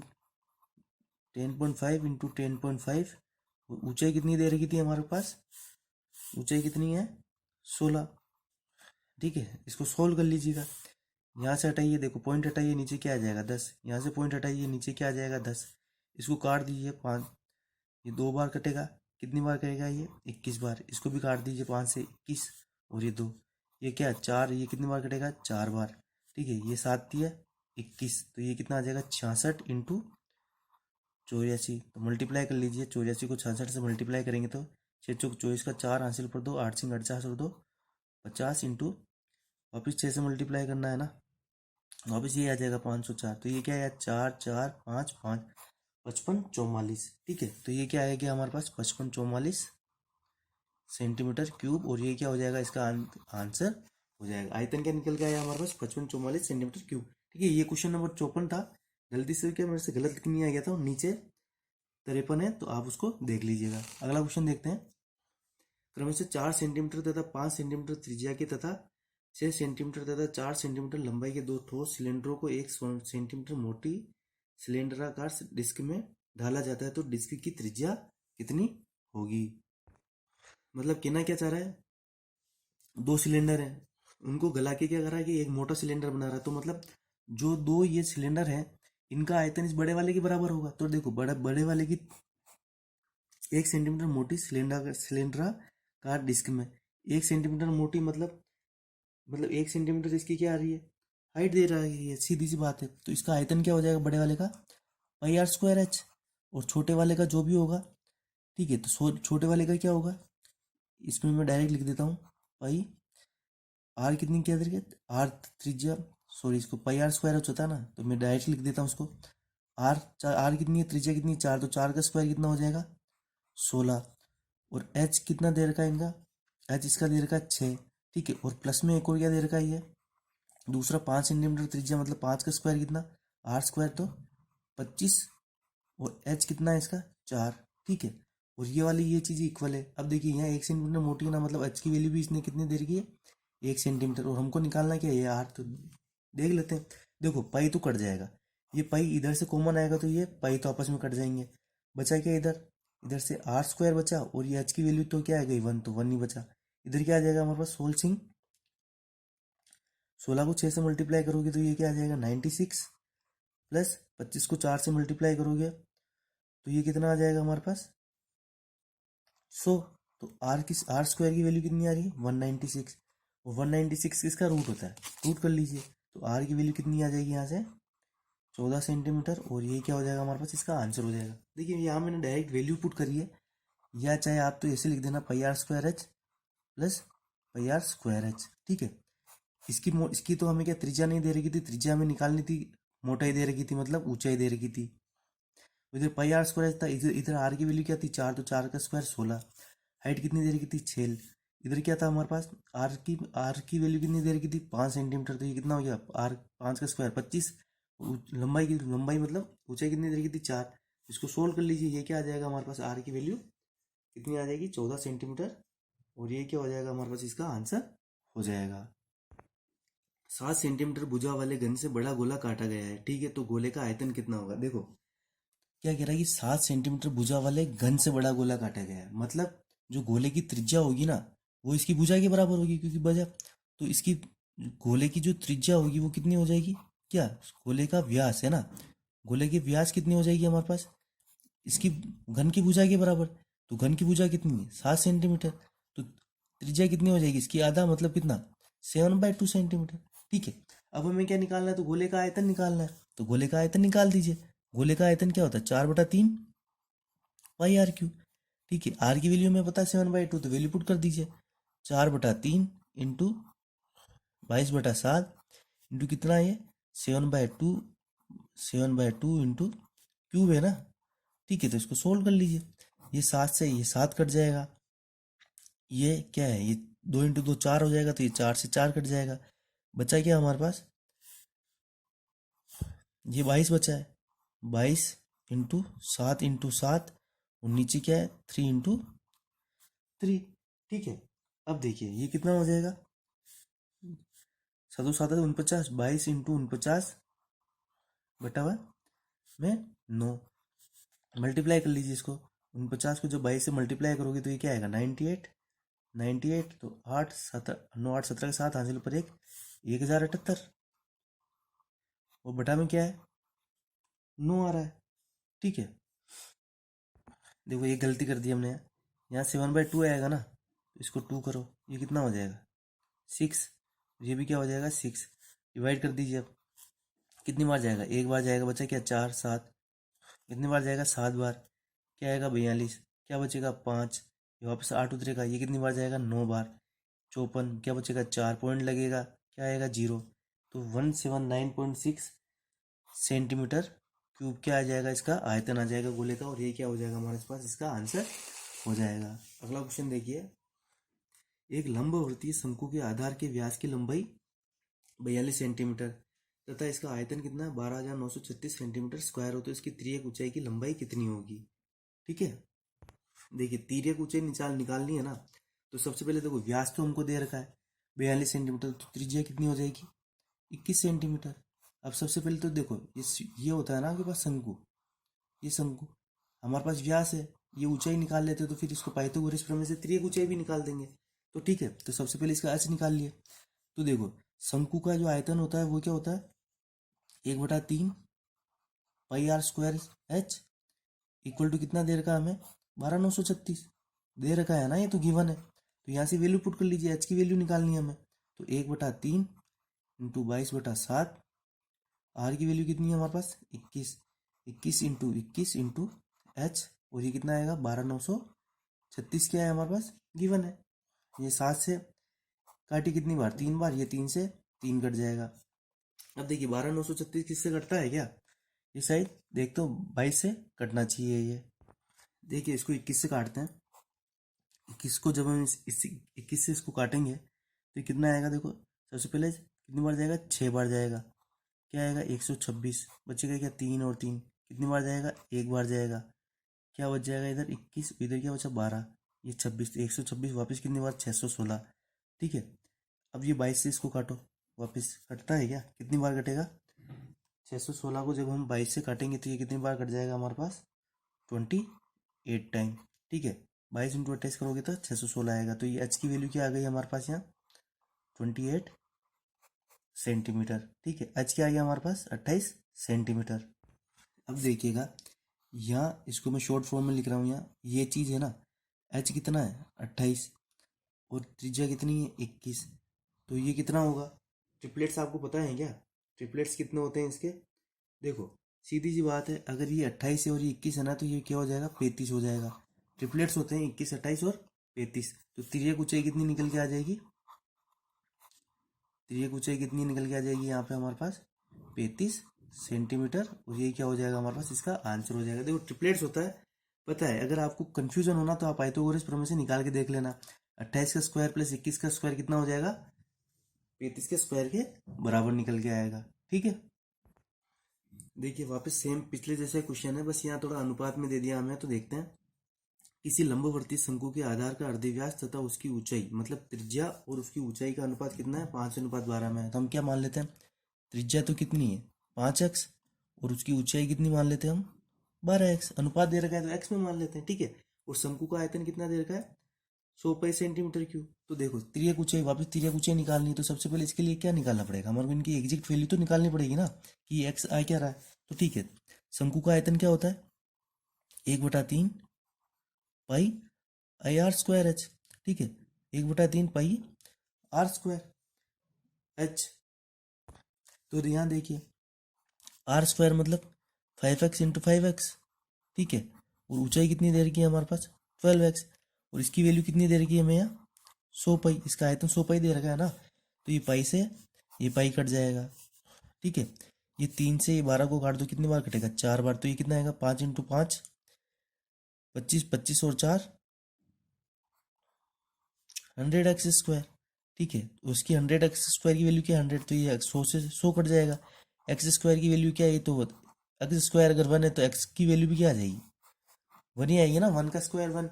10.5 इंटू 10.5। ऊंचाई कितनी दे रखी थी हमारे पास? ऊंचाई कितनी है? 16। ठीक है, इसको सोल्व कर लीजिएगा। यहाँ से हटाइए, देखो पॉइंट हटाइए, नीचे क्या आ जाएगा? 10। यहाँ से पॉइंट हटाइए, नीचे क्या आ जाएगा? 10। इसको काट दीजिए 5, ये 2 बार कटेगा। कितनी बार करेगा? ये 21 बार। इसको भी काट दीजिए, 5 से 21, और ये 2, ये क्या? 4, ये कितनी बार कटेगा? 4 बार। ठीक है, ये 7 है 21, तो ये कितना आ जाएगा? 66 इंटू 84। तो मल्टीप्लाई कर लीजिए, 84 को 66 से मल्टीप्लाई करेंगे तो 6 चौक 24 का 4 हासिल पर 2, 8 सिंह 48 और 2 50 इंटू वापिस 6 से मल्टीप्लाई करना है ना, वापिस ये आ जाएगा 504। तो ये क्या है? 4 4 5 5, 55 44। ठीक है, तो ये क्या आएगा हमारे पास? 55 44 सेंटीमीटर क्यूब। और ये क्या हो जाएगा? इसका आंसर हो जाएगा। आयतन क्या निकल के आया हमारे पास? 55 44 सेंटीमीटर क्यूब। ठीक है, ये क्वेश्चन नंबर 54 था। गलती से क्या मेरे से गलत नहीं आ गया था, नीचे 53 है, तो आप उसको देख लीजिएगा। अगला क्वेश्चन देखते हैं। क्रमशः 4 सेंटीमीटर तथा 5 सेंटीमीटर त्रिज्या के तथा 6 सेंटीमीटर तथा 4 सेंटीमीटर लंबाई के दो ठोस सिलेंडरों को 1 सेंटीमीटर मोटी सिलेंडराकार डिस्क में ढाला जाता है, तो डिस्क की त्रिज्या कितनी होगी? मतलब कहना क्या चाह रहा है? 2 सिलेंडर है, उनको गला के क्या कर रहा है कि एक मोटा सिलेंडर बना रहा है। तो मतलब जो 2 ये सिलेंडर है, इनका आयतन इस बड़े वाले के बराबर होगा। तो देखो, बड़े वाले की 1 सेंटीमीटर मोटी सिलेंडराकार डिस्क में 1 सेंटीमीटर मोटी, मतलब 1 सेंटीमीटर इसकी क्या आ रही है? हाइट दे रहा है, ये सीधी सी बात है। तो इसका आयतन क्या हो जाएगा बड़े वाले का? πr²h। और छोटे वाले का जो भी होगा, ठीक है, तो छोटे वाले का क्या होगा? इसमें मैं डायरेक्ट लिख देता हूँ, पाई आर कितनी क्या देंगे? आर त्रिज्या, सॉरी, इसको πr² होता है ना, तो मैं डायरेक्ट लिख देता हूँ उसको। आर कितनी है? त्रिज्या कितनी है? 4, तो 4 का स्क्वायर कितना हो जाएगा? 16। और एच कितना दे रखा है इनका? एच इसका दे रखा है 6। ठीक है, और प्लस में एक और क्या दे रखा है? ये दूसरा 5 सेंटीमीटर त्रिज्या, मतलब 5 का स्क्वायर कितना? r² तो 25, और एच कितना है इसका? 4। ठीक है, और ये वाली ये चीज़ इक्वल है। अब देखिए, यहाँ 1 सेंटीमीटर मोटी है ना, मतलब एच की वैल्यू भी इसने कितनी दे रखी है? 1 सेंटीमीटर। और हमको निकालना क्या है? ये आर। तो देख लेते हैं। देखो, पाई तो कट जाएगा, ये पाई इधर से कॉमन आएगा, तो ये पाई तो आपस में कट जाएंगे। बचा क्या इधर? इधर से r² बचा, और ये एच की वैल्यू तो क्या आ गई? 1, तो 1 ही बचा। इधर क्या आ जाएगा हमारे पास? 16 को 6 से मल्टीप्लाई करोगे तो ये क्या आ जाएगा? 96, प्लस 25 को 4 से मल्टीप्लाई करोगे तो ये कितना आ जाएगा हमारे पास? 100। तो आर की R² की वैल्यू कितनी आ रही है? 196। और 196 किसका रूट होता है, रूट कर लीजिए। तो आर की वैल्यू कितनी आ जाएगी यहाँ से, 14 सेंटीमीटर, और ये क्या हो जाएगा हमारे पास, इसका आंसर हो जाएगा। देखिए यहाँ मैंने डायरेक्ट वैल्यू पुट करी है, या चाहे आप तो ऐसे लिख देना pi r square h plus pi r square h. ठीक है, इसकी तो हमें क्या त्रिज्या नहीं दे रखी थी, त्रिज्या हमें निकालनी थी, मोटाई दे रखी थी, मतलब ऊंचाई दे रखी थी। इधर पाई आर स्क्वायर था, इधर इधर आर की वैल्यू क्या थी, 4, तो 4 का स्क्वायर 16। हाइट कितनी दे रखी थी, 6। इधर क्या था हमारे पास, आर की वैल्यू कितनी दे रखी थी, 5 सेंटीमीटर। तो ये कितना हो गया, आर 5 का स्क्वायर 25। लंबाई मतलब ऊंचाई कितनी दे रखी थी, 4। इसको सोल्व कर लीजिए, ये क्या आ जाएगा हमारे पास, आर की वैल्यू कितनी आ जाएगी, 14 सेंटीमीटर, और ये क्या हो जाएगा हमारे पास, इसका आंसर हो जाएगा। 7 सेंटीमीटर भुजा वाले घन से बड़ा गोला काटा गया है। ठीक है, तो गोले का आयतन कितना होगा, देखो क्या कह रहा है कि 7 सेंटीमीटर भुजा वाले घन से बड़ा गोला काटा गया है, मतलब जो गोले की त्रिज्या होगी ना, वो इसकी भुजा के बराबर होगी, क्योंकि भुजा, तो इसकी गोले की जो त्रिज्या होगी वो कितनी हो जाएगी, क्या गोले का व्यास है ना, गोले की व्यास कितनी हो जाएगी हमारे पास, इसकी घन की भुजा के बराबर। तो घन की भुजा कितनी है, 7 सेंटीमीटर। तो त्रिज्या कितनी हो जाएगी इसकी, आधा, मतलब कितना, 7/2 सेंटीमीटर। ठीक है, अब हमें क्या निकालना है, तो गोले का आयतन निकालना है। तो गोले का आयतन निकाल दीजिए। गोले का आयतन क्या होता है, 4/3 पाई आर क्यू। ठीक है, आर की वैल्यू हमें पता है 7/2, तो वैल्यू पुट कर दीजिए। 4/3 इंटू 22/7 इंटू कितना है ये, 7/2, 7/2 इंटू क्यूब है ना। ठीक है, तो इसको सोल्व कर लीजिए। ये 7 से ये 7 कट जाएगा, ये क्या है, ये 2 इंटू 2 4 हो जाएगा, तो ये 4 से 4 कट जाएगा। बचा क्या हमारे पास, ये 22 बचा है। 22 इंटू 7 और नीचे क्या है, 3 इंटू 3। ठीक है, अब देखिए ये कितना हो जाएगा, 7 7 49, 22 इंटू 49 बटा हुआ में 9। मल्टीप्लाई कर लीजिए इसको, 49 को जब 22 से मल्टीप्लाई करोगे तो ये क्या आएगा, 98। 98 तो 8 7 9 8 17 के साथ हासिल पर 1078, और बटा में क्या है, 9 आ रहा है। ठीक है, देखो ये गलती कर दी हमने, यहाँ 7/2 आएगा ना, तो इसको 2 करो, ये कितना हो जाएगा, 6। ये भी क्या हो जाएगा, 6। डिवाइड कर दीजिए अब, कितनी बार जाएगा, एक बार जाएगा, बचा क्या, 4 7। कितनी बार जाएगा, 7 बार। क्या आएगा, 42। क्या बचेगा, 5। ये वापस 8 उतरेगा, ये कितनी बार जाएगा, 9 बार। 54। क्या बचेगा, 4 पॉइंट लगेगा, क्या आएगा, 0। तो 179.6 सेंटीमीटर क्यूब क्या आ जाएगा, इसका आयतन आ जाएगा गोले का, और ये क्या हो जाएगा हमारे पास, इसका आंसर हो जाएगा। अगला क्वेश्चन देखिए, एक लंबवर्तीय शंकु के आधार के व्यास की लंबाई 42 सेंटीमीटर तथा इसका आयतन कितना है, 12,936 सेंटीमीटर स्क्वायर हो, तो इसकी तिर्यक ऊंचाई की लंबाई कितनी होगी। ठीक है, देखिए तिर्यक ऊंचाई निकालनी है ना, तो सबसे पहले देखो व्यास तो हमको दे रखा है 42 सेंटीमीटर, तो त्रिज्या कितनी हो जाएगी, 21 सेंटीमीटर। अब सबसे पहले तो देखो ये होता है ना आपके पास शंकु, ये शंकु, हमारे पास व्यास है, ये ऊंचाई निकाल लेते हैं, तो फिर इसको पाइथागोरस प्रमेय से तिर्यक ऊंचाई भी निकाल देंगे। तो ठीक है, तो सबसे पहले इसका एच निकाल लिए। तो देखो शंकु का जो आयतन होता है वो क्या होता है, 1/3 pi r square h equal to कितना दे रखा है हमें, 12,936 दे रखा है ना, ये तो गिवन है। तो यहाँ से वैल्यू पुट कर लीजिए, एच की वैल्यू निकालनी है हमें। तो 1/3 इंटू 22/7, आर की वैल्यू कितनी है हमारे पास, 21। 21 इंटू एच, और ये कितना आएगा, 12,936 क्या है हमारे पास, गिवन है। ये 7 से काटी कितनी बार, 3 बार, ये 3 से 3 कट जाएगा। अब देखिए 12,936 किससे कटता है क्या, ये शायद देख तो 22 से कटना चाहिए ये। देखिए इसको 21 से काटते हैं, 21 को जब हम इस 21 से इसको काटेंगे तो ये कितना आएगा, देखो सबसे पहले कितनी बार जाएगा, 6 बार जाएगा। क्या आएगा, 126। बचेगा क्या, 3 और 3, कितनी बार जाएगा, एक बार जाएगा। क्या बच जाएगा इधर, 21, इधर क्या बचा, 12, ये 26, तो 126 वापस कितनी बार, 616। ठीक है, अब ये 22 से इसको काटो, वापस कटता है क्या, कितनी बार कटेगा, 616 को जब हम 22 से काटेंगे तो ये कितनी बार कट जाएगा हमारे पास, 28 टाइम। ठीक है, 22 इंटू 28 करोगे तो 616 आएगा। तो ये एच की वैल्यू क्या आ गई हमारे पास यहाँ, 28 सेंटीमीटर। ठीक है, एच क्या आ गया हमारे पास, 28 सेंटीमीटर। अब देखिएगा यहाँ इसको मैं शॉर्ट फॉर्म में लिख रहा हूँ, यहाँ ये चीज़ है ना, एच कितना है, 28, और त्रिज्या कितनी है, 21। तो ये कितना होगा? ट्रिपलेट्स आपको पता है क्या? ट्रिपलेट्स कितने होते हैं इसके? देखो, सीधी सी बात है, अगर ये 28 है और ये 21 है ना, तो ये क्या हो जाएगा? 35 हो जाएगा। ट्रिपलेट्स होते हैं 21, 28 और 35। तो तिर्यक ऊंचाई कितनी निकल के आ जाएगी? तिर्यक ऊंचाई कितनी निकल के आ जाएगी यहाँ पे हमारे पास? 35 सेंटीमीटर। और ये क्या हो जाएगा हमारे पास? इसका आंसर हो जाएगा। देखो, ट्रिपलेट्स होता है, पता है। अगर आपको कंफ्यूजन होना तो आप पाइथागोरस प्रमेय से निकाल के देख लेना। 28 का स्क्वायर प्लस 21 का स्क्वायर कितना हो जाएगा? 35 के स्क्वायर के बराबर निकल के आएगा। ठीक है, देखिए वापस सेम पिछले जैसे क्वेश्चन है, बस यहाँ थोड़ा अनुपात में दे दिया हमें। तो देखते हैं, किसी लंबवर्ती शंकु के आधार का अर्धव्यास तथा उसकी ऊंचाई, मतलब त्रिज्या और उसकी ऊंचाई का अनुपात कितना है? 5:12 में है। तो हम क्या मान लेते हैं? त्रिज्या तो कितनी है? 5x, और उसकी ऊंचाई कितनी मान लेते हैं हम? 12x। अनुपात दे रखा है तो x में मान लेते हैं। ठीक है, और शंकु का आयतन कितना दे रखा है? 100 पाई सेंटीमीटर क्यूब। तो देखो, तिर्यक ऊंचाई, वापस तिर्यक ऊंचाई निकालनी है, तो सबसे पहले इसके लिए क्या निकालना पड़ेगा? हमारे को इनकी एग्जैक्ट वैल्यू तो निकालनी पड़ेगी ना, कि एक्स आ क्या रहा है। तो ठीक है, शंकु का आयतन क्या होता है? 1/3 पाई आई आर स्क्वायर एच। ठीक है, 1/3 पाई आर स्क्वायर एच। तो यहाँ देखिए, आर स्क्वायर मतलब 5x इंटू 5x। ठीक है, और ऊंचाई कितनी दे रखी है हमारे पास? 12x। और इसकी वैल्यू कितनी दे रखी है हमें यहाँ? 100 पाई। इसका आयतन 100 पाई दे रखा है ना, तो ये पाई से ये पाई कट जाएगा। ठीक है, ये 3 से ये 12 को काट दो, कितनी बार कटेगा? 4 बार। तो ये कितना आएगा? 5 इंटू 5 25, 25 और 4 100x स्क्वायर। ठीक है, उसकी 100x स्क्वायर की वैल्यू क्या है? 100। तो ये 100 से 100 कट जाएगा। एक्स स्क्वायर की वैल्यू क्या है? तो एक्स स्क्वायर अगर 1 है तो एक्स की वैल्यू भी क्या आ जाएगी? 1 ही आएगी ना, 1 का स्क्वायर 1।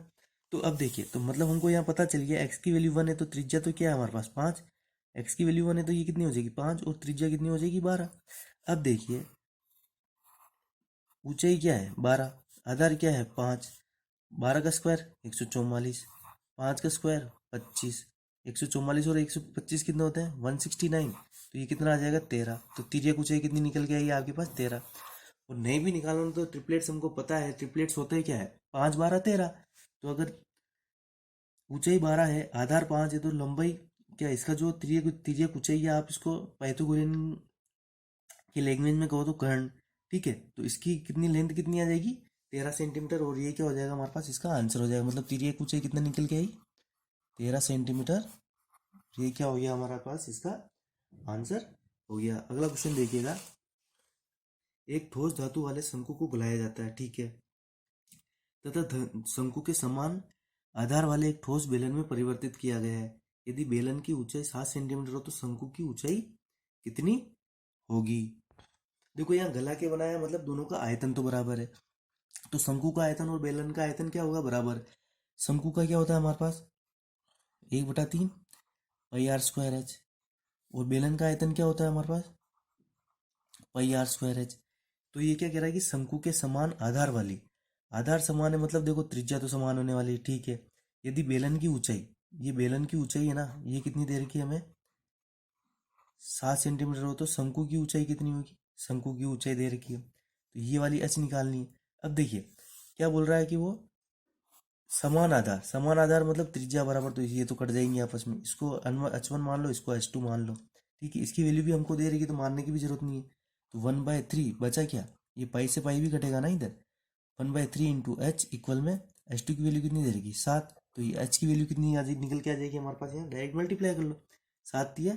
तो अब देखिए, तो मतलब हमको यहाँ पता चल गया एक्स की वैल्यू 1 है, तो त्रिज्या तो क्या है हमारे पास? 5। एक्स की वैल्यू 1 है तो ये कितनी हो जाएगी? 5, और त्रिज्या कितनी हो जाएगी? 12। अब देखिए, ऊंचाई क्या है? 12, आधार क्या है? 5। 12 का स्क्वायर 144, 5 का स्क्वायर 25। 144 और 125 कितने होते हैं? 169। तो ये कितना आ जाएगा? 13। तो तिर्यक ऊंचाई कितनी निकल के आएगी आपके पास? 13। और नहीं भी निकालना तो ट्रिपलेट्स हमको पता है, ट्रिपलेट्स होते हैं क्या है? 5, 12, 13। तो अगर ऊंचाई 12 है, आधार 5 है, तो लंबाई क्या है? इसका जो तिर्यक तिर्यक ऊंचाई है, आप इसको पाइथागोरियन की लैंग्वेज में कहो तो कर्ण। ठीक है, तो इसकी कितनी लेंथ कितनी आ जाएगी? 13 सेंटीमीटर। और ये क्या हो जाएगा हमारे पास? इसका आंसर हो जाएगा। मतलब तिर्यक ऊंचाई कितना निकल के आई? 13 सेंटीमीटर। ये क्या हो गया हमारे पास? इसका आंसर हो गया। अगला क्वेश्चन देखिएगा, एक ठोस धातु वाले शंकु को बुलाया जाता है। ठीक है, तथा शंकु के समान आधार वाले एक ठोस बेलन में परिवर्तित किया गया है। यदि बेलन की ऊंचाई 7 सेंटीमीटर हो तो शंकु की ऊंचाई कितनी होगी? देखो, यहाँ गला के बनाया, मतलब दोनों का आयतन तो बराबर है। तो शंकु का आयतन और बेलन का आयतन क्या होगा? बराबर। शंकु का क्या होता है हमारे पास? 1/3 पाई आर स्क्वायर एच। और बेलन का आयतन क्या होता है हमारे पास? पाई आर स्क्वायर एच। तो ये क्या कह रहा है कि शंकु के समान आधार वाली, आधार समान है मतलब देखो त्रिज्या तो समान होने वाली है। ठीक है, यदि बेलन की ऊंचाई, ये बेलन की ऊंचाई है ना, ये कितनी दे रखी है हमें? 7 सेंटीमीटर हो, तो शंकु की ऊंचाई कितनी होगी? शंकु की ऊंचाई दे रखी है, तो ये वाली एच निकालनी है। अब देखिए, क्या बोल रहा है कि वो समान आधार, समान आधार मतलब त्रिज्या बराबर, तो ये तो कट जाएंगे आपस में। इसको H1 मान लो, इसको H2 मान लो। ठीक है, इसकी वैल्यू भी हमको दे रही है तो मानने की भी जरूरत नहीं है। तो 1/3 बचा क्या? ये पाई से पाई भी कटेगा ना इधर। 1/3 इंटू एच इक्वल में H2 की वैल्यू कितनी दे रही? 7। तो ये एच की वैल्यू कितनी आ जाएगी? निकल के आ जाएगी हमारे पास, यहाँ डायरेक्ट मल्टीप्लाई कर लो। 7 दिया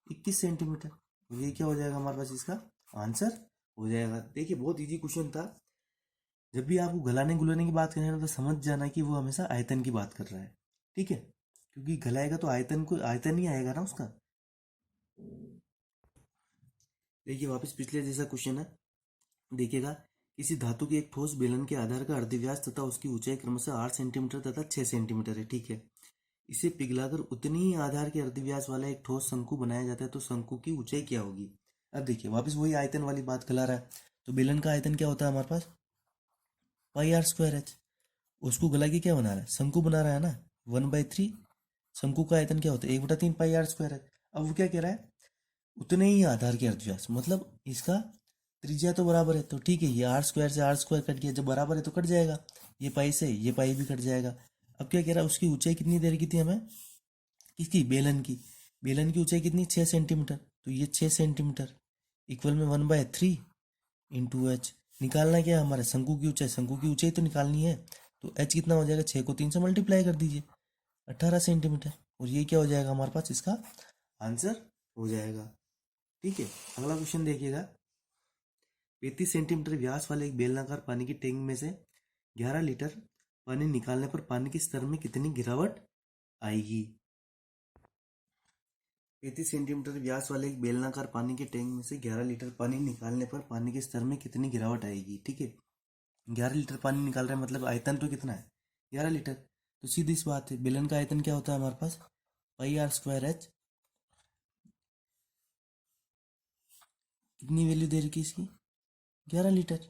21 सेंटीमीटर। तो ये क्या हो जाएगा हमारे पास? इसका आंसर हो जाएगा। देखिए, बहुत ईजी क्वेश्चन था। जब भी आपको गलाने गुलाने की बात करें ना, तो समझ जाना कि वो हमेशा आयतन की बात कर रहा है। ठीक है, क्योंकि गलाएगा तो आयतन को, आयतन ही आएगा ना उसका। देखिए, वापस पिछले जैसा क्वेश्चन है, देखिएगा, किसी धातु के एक ठोस बेलन के आधार का अर्धव्यास तथा उसकी ऊंचाई क्रमशः 8 सेंटीमीटर तथा 6 सेंटीमीटर है। ठीक है, इसे पिघलाकर उतनी ही आधार के अर्धव्यास वाला एक ठोस शंकु बनाया जाता है, तो शंकु की ऊंचाई क्या होगी? अब देखिए, वापस वही आयतन वाली बात खिला रहा है। तो बेलन का आयतन क्या होता है हमारे पास? पाई आर स्क्वायर एच। उसको गला के क्या बना रहा है? शंकु बना रहा है ना। 1/3 शंकु का आयतन क्या होता है? 1/3 पाई आर स्क्वायर एच। अब वो क्या कह रहा है? उतने ही आधार के अर्धव्यास, मतलब इसका त्रिज्या तो बराबर है, तो ठीक है, ये आर स्क्वायर से आर स्क्वायर कट गया, जब बराबर है तो कट जाएगा। ये पाई से ये पाई भी कट जाएगा। अब क्या कह रहा है? उसकी ऊंचाई कितनी दे रखी थी हमें? किसकी? बेलन की। बेलन की ऊंचाई कितनी, 6 सेंटीमीटर, तो ये 6 सेंटीमीटर इक्वल में 1/3 इंटू एच। निकालना क्या है हमारे, शंकु की ऊंचाई, शंकु की ऊंचाई तो निकालनी है, तो एच कितना हो जाएगा, 6 को 3 से मल्टीप्लाई कर दीजिए, 18 सेंटीमीटर, और ये क्या हो जाएगा हमारे पास, इसका आंसर हो जाएगा। ठीक है, अगला क्वेश्चन देखिएगा। 35 सेंटीमीटर व्यास वाले एक बेलनाकार पानी की टैंक में से 11 लीटर पानी निकालने पर पानी के स्तर में कितनी गिरावट आएगी। 35 सेंटीमीटर व्यास वाले एक बेलनाकार पानी के टैंक में से 11 लीटर पानी निकालने पर पानी के स्तर में कितनी गिरावट आएगी। ठीक है, 11 लीटर पानी निकाल रहे हैं, मतलब आयतन तो कितना है, 11 लीटर, तो सीधी सी बात है, बेलन का आयतन क्या होता है हमारे पास, πr²h। कितनी वैल्यू दे रखी इसकी, 11 लीटर।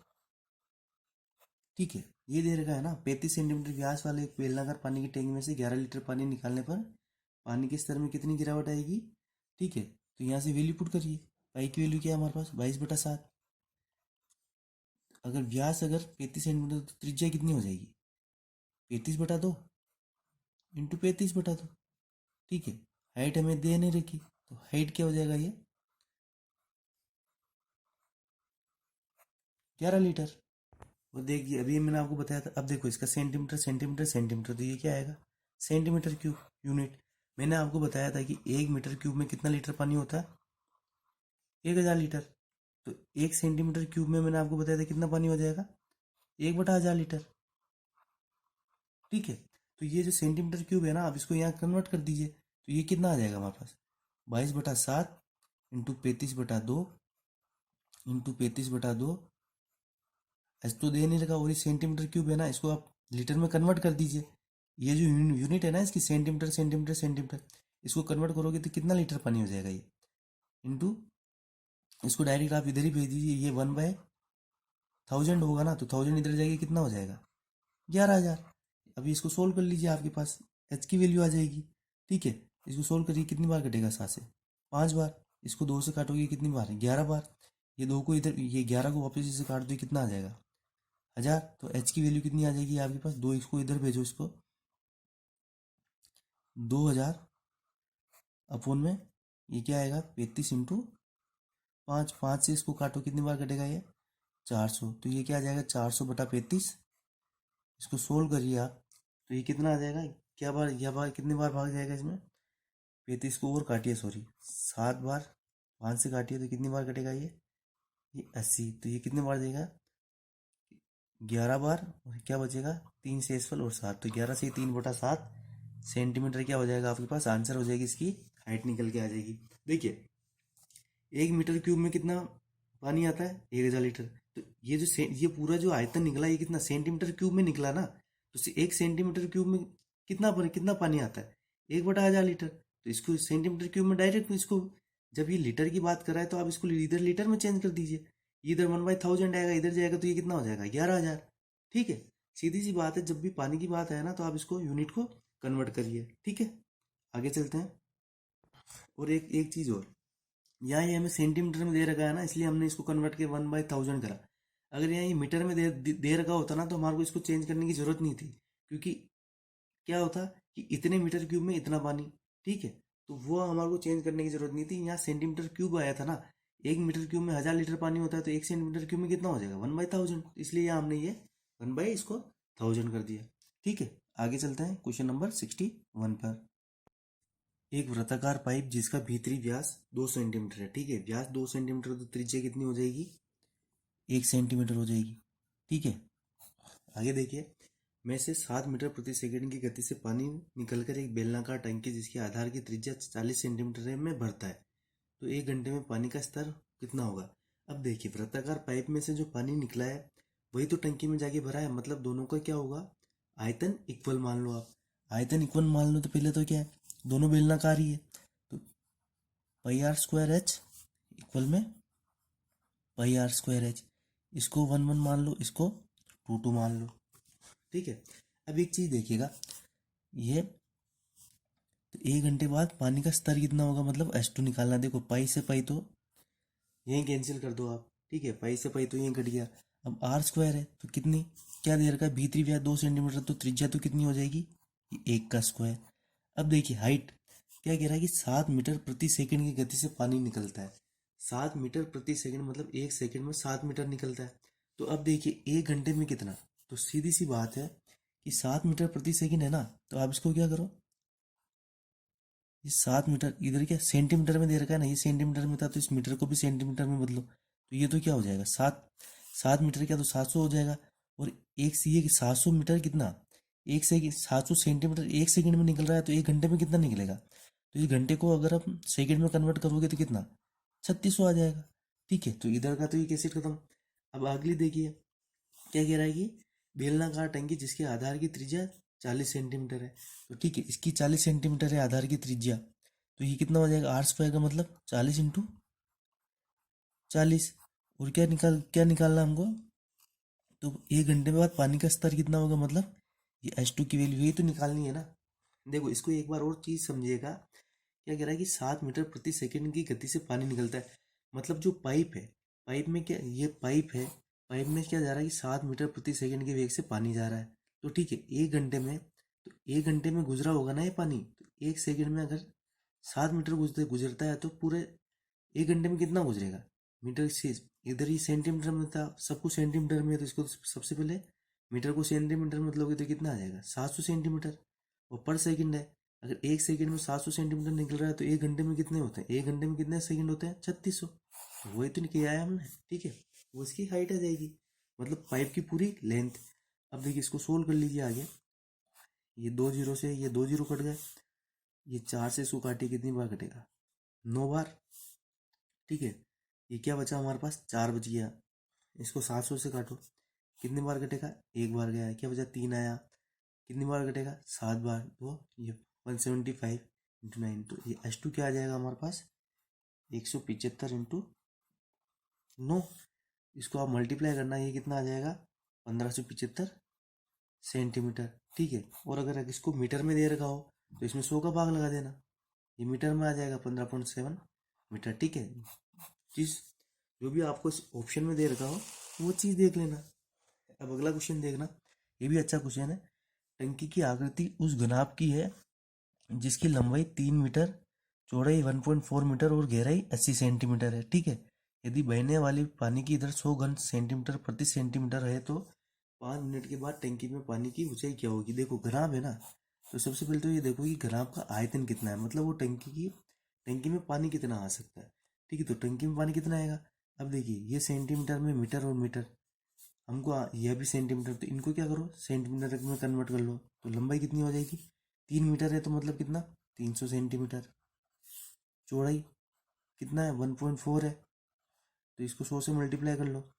ठीक है, ये दे रखा है ना, 35 सेंटीमीटर व्यास वाले एक बेलनाकार पानी की टैंक में से 11 लीटर पानी निकालने पर पानी के स्तर में कितनी गिरावट आएगी। ठीक है, तो यहाँ से वैल्यू पुट करिए, पाई की वैल्यू क्या है हमारे पास, 22/7। अगर व्यास अगर 35 सेंटीमीटर, तो त्रिज्या कितनी हो जाएगी, 35/2 इंटू 35/2। ठीक है, हाइट हमें दे नहीं रखी, तो हाइट क्या हो जाएगा, ये 11 लीटर। और देखिए अभी मैंने आपको बताया था, अब देखो इसका सेंटीमीटर सेंटीमीटर सेंटीमीटर, तो ये क्या आएगा, सेंटीमीटर क्यूब यूनिट। मैंने आपको बताया था कि 1 मीटर क्यूब में कितना लीटर पानी होता है, 1000 लीटर। तो 1 सेंटीमीटर क्यूब में मैंने आपको बताया था कितना पानी हो जाएगा, 1/1000 लीटर। ठीक है, तो ये जो सेंटीमीटर क्यूब है ना, आप इसको यहाँ कन्वर्ट कर दीजिए, तो ये कितना आ जाएगा हमारे पास, 22/7 इंटू 35/2 इंटू 35/2। एच तो दे नहीं रखा, और ये सेंटीमीटर क्यूब है ना, इसको आप लीटर में कन्वर्ट कर दीजिए। ये जो यूनिट है ना इसकी, सेंटीमीटर सेंटीमीटर सेंटीमीटर, इसको कन्वर्ट करोगे तो कितना लीटर पानी हो जाएगा ये, इंटू, इसको डायरेक्ट आप इधर ही भेज दीजिए, ये 1/1000 होगा ना, तो 1000 इधर जाएगी, कितना हो जाएगा, 11,000। अभी इसको सोल्व कर लीजिए, आपके पास एच की वैल्यू आ जाएगी। ठीक है, इसको सोल्व करिए, कितनी बार कटेगा 7 से, 5 बार। इसको 2 से काटोगे कितनी बार, 11 बार। ये 2 को इधर, ये 11 को वापस इसे काट दो, कितना आ जाएगा, 1000। तो एच की वैल्यू कितनी आ जाएगी आपके पास, 2, इसको इधर भेजो, इसको 2000 अपोन में, ये क्या आएगा, 35 इंटू 5, 5 से इसको काटो, कितनी बार कटेगा ये, 400। तो ये क्या आ जाएगा, 400/35। इसको सोल्व करिए आप, तो ये कितना आ जाएगा, क्या बार, यह बार कितनी बार भाग जाएगा इसमें, 35 को और काटिए, सॉरी 7 बार, 5 से काटिए तो कितनी बार कटेगा ये 80। तो ये कितने बार देगा, 11 बार, और क्या बचेगा, 3 से 7, तो 11 से 3/7 सेंटीमीटर क्या हो जाएगा आपके पास, आंसर हो जाएगी, इसकी हाइट निकल के आ जाएगी। देखिए 1 मीटर क्यूब में कितना पानी आता है, 1000 लीटर। तो ये जो ये पूरा जो आयतन निकला, ये कितना सेंटीमीटर क्यूब में निकला ना, तो 1 सेंटीमीटर क्यूब में कितना पानी आता है, 1/1000 लीटर। तो इसको सेंटीमीटर क्यूब में डायरेक्ट, इसको जब ये लीटर की बात कर रहा है, तो आप इसको इधर लीटर में चेंज कर दीजिए, इधर 1/1000 आएगा, इधर जाएगा, तो ये कितना हो जाएगा, 11,000। ठीक है, सीधी सी बात है, जब भी पानी की बात है ना, तो आप इसको यूनिट को कन्वर्ट करिए। ठीक है, आगे चलते हैं। और एक एक चीज़ और, यहाँ ये हमें सेंटीमीटर में दे रखा है ना, इसलिए हमने इसको कन्वर्ट के 1/1000 करा। अगर यहाँ ये मीटर में दे रखा होता ना, तो हमारे को इसको चेंज करने की जरूरत नहीं थी, क्योंकि क्या होता कि इतने मीटर क्यूब में इतना पानी। ठीक है, तो वो हमारे को चेंज करने की जरूरत नहीं थी, यहाँ सेंटीमीटर क्यूब आया था ना, 1 मीटर क्यूब में 1000 लीटर पानी होता है, तो 1 सेंटीमीटर क्यूब में कितना हो जाएगा, 1/1000, इसलिए यहाँ हमने ये 1/1000 कर दिया। ठीक है, आगे चलते हैं क्वेश्चन नंबर 61 पर। एक वृत्ताकार पाइप जिसका भीतरी व्यास 2 सेंटीमीटर है। ठीक है, व्यास 2 सेंटीमीटर, तो त्रिज्या कितनी हो जाएगी, 1 सेंटीमीटर हो जाएगी। ठीक है, आगे देखिए, में से 7 मीटर प्रति सेकंड की गति से पानी निकलकर एक बेलनाकार टंकी जिसके आधार की त्रिज्या 40 सेंटीमीटर में भरता है, तो 1 घंटे में पानी का स्तर कितना होगा। अब देखिए, वृत्ताकार पाइप में से जो पानी निकला है वही तो टंकी में जाके भरा है, मतलब दोनों का क्या होगा, आयतन इक्वल मान लो आप। आयतन इक्वल मान लो, तो पहले तो क्या है, दोनों बेलनाकार ही है, तो πr²h इक्वल में πr²h, इसको 1 1 मान लो, इसको 2 2 मान लो। ठीक है, अब एक चीज देखिएगा, ये तो 1 घंटे बाद पानी का स्तर कितना होगा, मतलब H2 निकालना। देखो पाई से पाई तो यहीं कैंसिल कर दो आप। ठीक है, पाई से पाई तो यहीं कट गया। अब r² है, तो कितनी, क्या दे रखा है, भीतरी व्यास 2 सेंटीमीटर, तो त्रिज्या तो कितनी हो जाएगी, 1 का स्क्वायर। अब देखिए हाइट, क्या कह रहा है कि 7 मीटर प्रति सेकंड की गति से पानी निकलता है। 7 मीटर प्रति सेकंड मतलब 1 सेकंड में 7 मीटर निकलता है। तो अब देखिए 1 घंटे में कितना, तो सीधी सी बात है कि 7 मीटर प्रति सेकंड है ना, तो आप इसको क्या करो, ये 7 मीटर इधर क्या सेंटीमीटर में दे रखा है ना, ये सेंटीमीटर में था तो इस मीटर को भी सेंटीमीटर में बदलो, तो ये तो क्या हो जाएगा 7 7 मीटर क्या तो 700 हो जाएगा। और एक सी ये 700 मीटर कितना, 1 सेकंड 700 सेंटीमीटर 1 सेकंड में निकल रहा है, तो 1 घंटे में कितना निकलेगा। तो इस घंटे को अगर आप सेकंड में कन्वर्ट करोगे तो कितना 3600 आ जाएगा। ठीक है, तो इधर का तो ये कैसे खत्म। अब अगली देखिए क्या कह रहा है कि बेलनाकार टंकी जिसके आधार की त्रिज्या 40 सेंटीमीटर है। तो ठीक है, इसकी 40 सेंटीमीटर है आधार की त्रिज्या, तो ये कितना हो जाएगा आर स्क्वायर का मतलब 40 × 40। और क्या निकालना हमको, तो 1 घंटे बाद पानी का स्तर कितना होगा, मतलब ये H2 की वैल्यू यही तो निकालनी है ना। देखो इसको एक बार और चीज समझिएगा, क्या कह रहा है कि 7 मीटर प्रति सेकंड की गति से पानी निकलता है। मतलब जो पाइप है, पाइप में क्या, ये पाइप है, पाइप में क्या जा रहा है कि 7 मीटर प्रति सेकंड के वेग से पानी जा रहा है। तो ठीक है, 1 घंटे में, तो 1 घंटे में गुजरा होगा ना ये पानी, तो 1 सेकंड में अगर 7 मीटर गुजरता है तो पूरे 1 घंटे में कितना गुजरेगा मीटर से। इधर ही सेंटीमीटर में था, सब कुछ सेंटीमीटर में है, तो इसको सबसे पहले मीटर को सेंटीमीटर में बदलोगे तो कितना आ जाएगा 700 सेंटीमीटर। और पर सेकंड है, अगर 1 सेकंड में 700 सेंटीमीटर निकल रहा है तो 1 घंटे में कितने होते हैं, 1 घंटे में कितने सेकंड होते हैं 3600। तो वही तो किया है हमने। ठीक है, वो इसकी हाइट आ जाएगी, मतलब पाइप की पूरी लेंथ। अब देखिए इसको सोल्व कर लीजिए आगे, ये 2 जीरो से ये 2 जीरो कट गए, ये 4 से इसको काटिए कितनी बार कटेगा 9 बार। ठीक है, ये क्या बचा हमारे पास 4 बच गया, इसको 700 से काटो कितनी बार कटेगा 1 बार गया, क्या बचा 3 आया, कितनी बार कटेगा 7 बार, तो ये 175 × 9, तो ये H2 क्या आ जाएगा हमारे पास 175 × 9। इसको आप मल्टीप्लाई करना, ये कितना आ जाएगा 1575 सेंटीमीटर। ठीक है, और अगर इसको मीटर में दे रखा हो तो इसमें 100 का भाग लगा देना, ये मीटर में आ जाएगा 15.7 मीटर। ठीक है, चीज जो भी आपको इस ऑप्शन में दे रखा हो वो चीज़ देख लेना। अब अगला क्वेश्चन देखना, ये भी अच्छा क्वेश्चन है। टंकी की आकृति उस घनाभ की है जिसकी लंबाई 3 मीटर, चौड़ाई 1.4 मीटर और गहराई 80 सेंटीमीटर है। ठीक है, यदि बहने वाली पानी की दर 100 घन सेंटीमीटर प्रति सेंटीमीटर है तो 5 मिनट के बाद टंकी में पानी की ऊंचाई क्या होगी। देखो घनाभ है ना, तो सबसे पहले तो ये देखो कि घनाभ का आयतन कितना है, मतलब वो टंकी में पानी कितना आ सकता है। ठीक है, तो टंकी में पानी कितना आएगा। अब देखिए ये सेंटीमीटर में मीटर और मीटर, हमको यह भी सेंटीमीटर, तो इनको क्या करो सेंटीमीटर में कन्वर्ट कर लो, तो लंबाई कितनी हो जाएगी 3 मीटर है, तो मतलब कितना 300 सेंटीमीटर। चौड़ाई कितना है 1.4 है, तो इसको 100 से मल्टीप्लाई कर लो,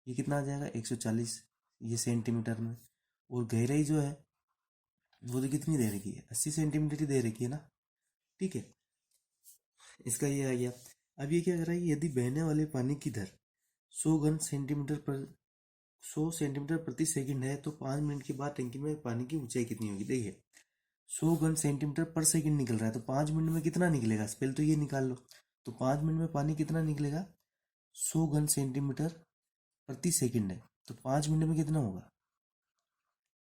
ये कितना आ जाएगा 140, ये सेंटीमीटर में। और गहराई जो है वो तो कितनी दे रखी है 80 सेंटीमीटर ही दे रखी है ना। ठीक है, इसका ये आ गया। अब ये क्या कर रहा है, यदि बहने वाले पानी की दर 100 घन सेंटीमीटर प्रति सेकंड है तो 5 मिनट के बाद टंकी में पानी की ऊंचाई कितनी होगी। देखिए 100 घन सेंटीमीटर पर सेकंड निकल रहा है, तो 5 मिनट में कितना निकलेगा पहले तो ये निकाल लो। तो 5 मिनट में पानी कितना निकलेगा 100 घन सेंटीमीटर प्रति सेकंड है, तो 5 मिनट में कितना होगा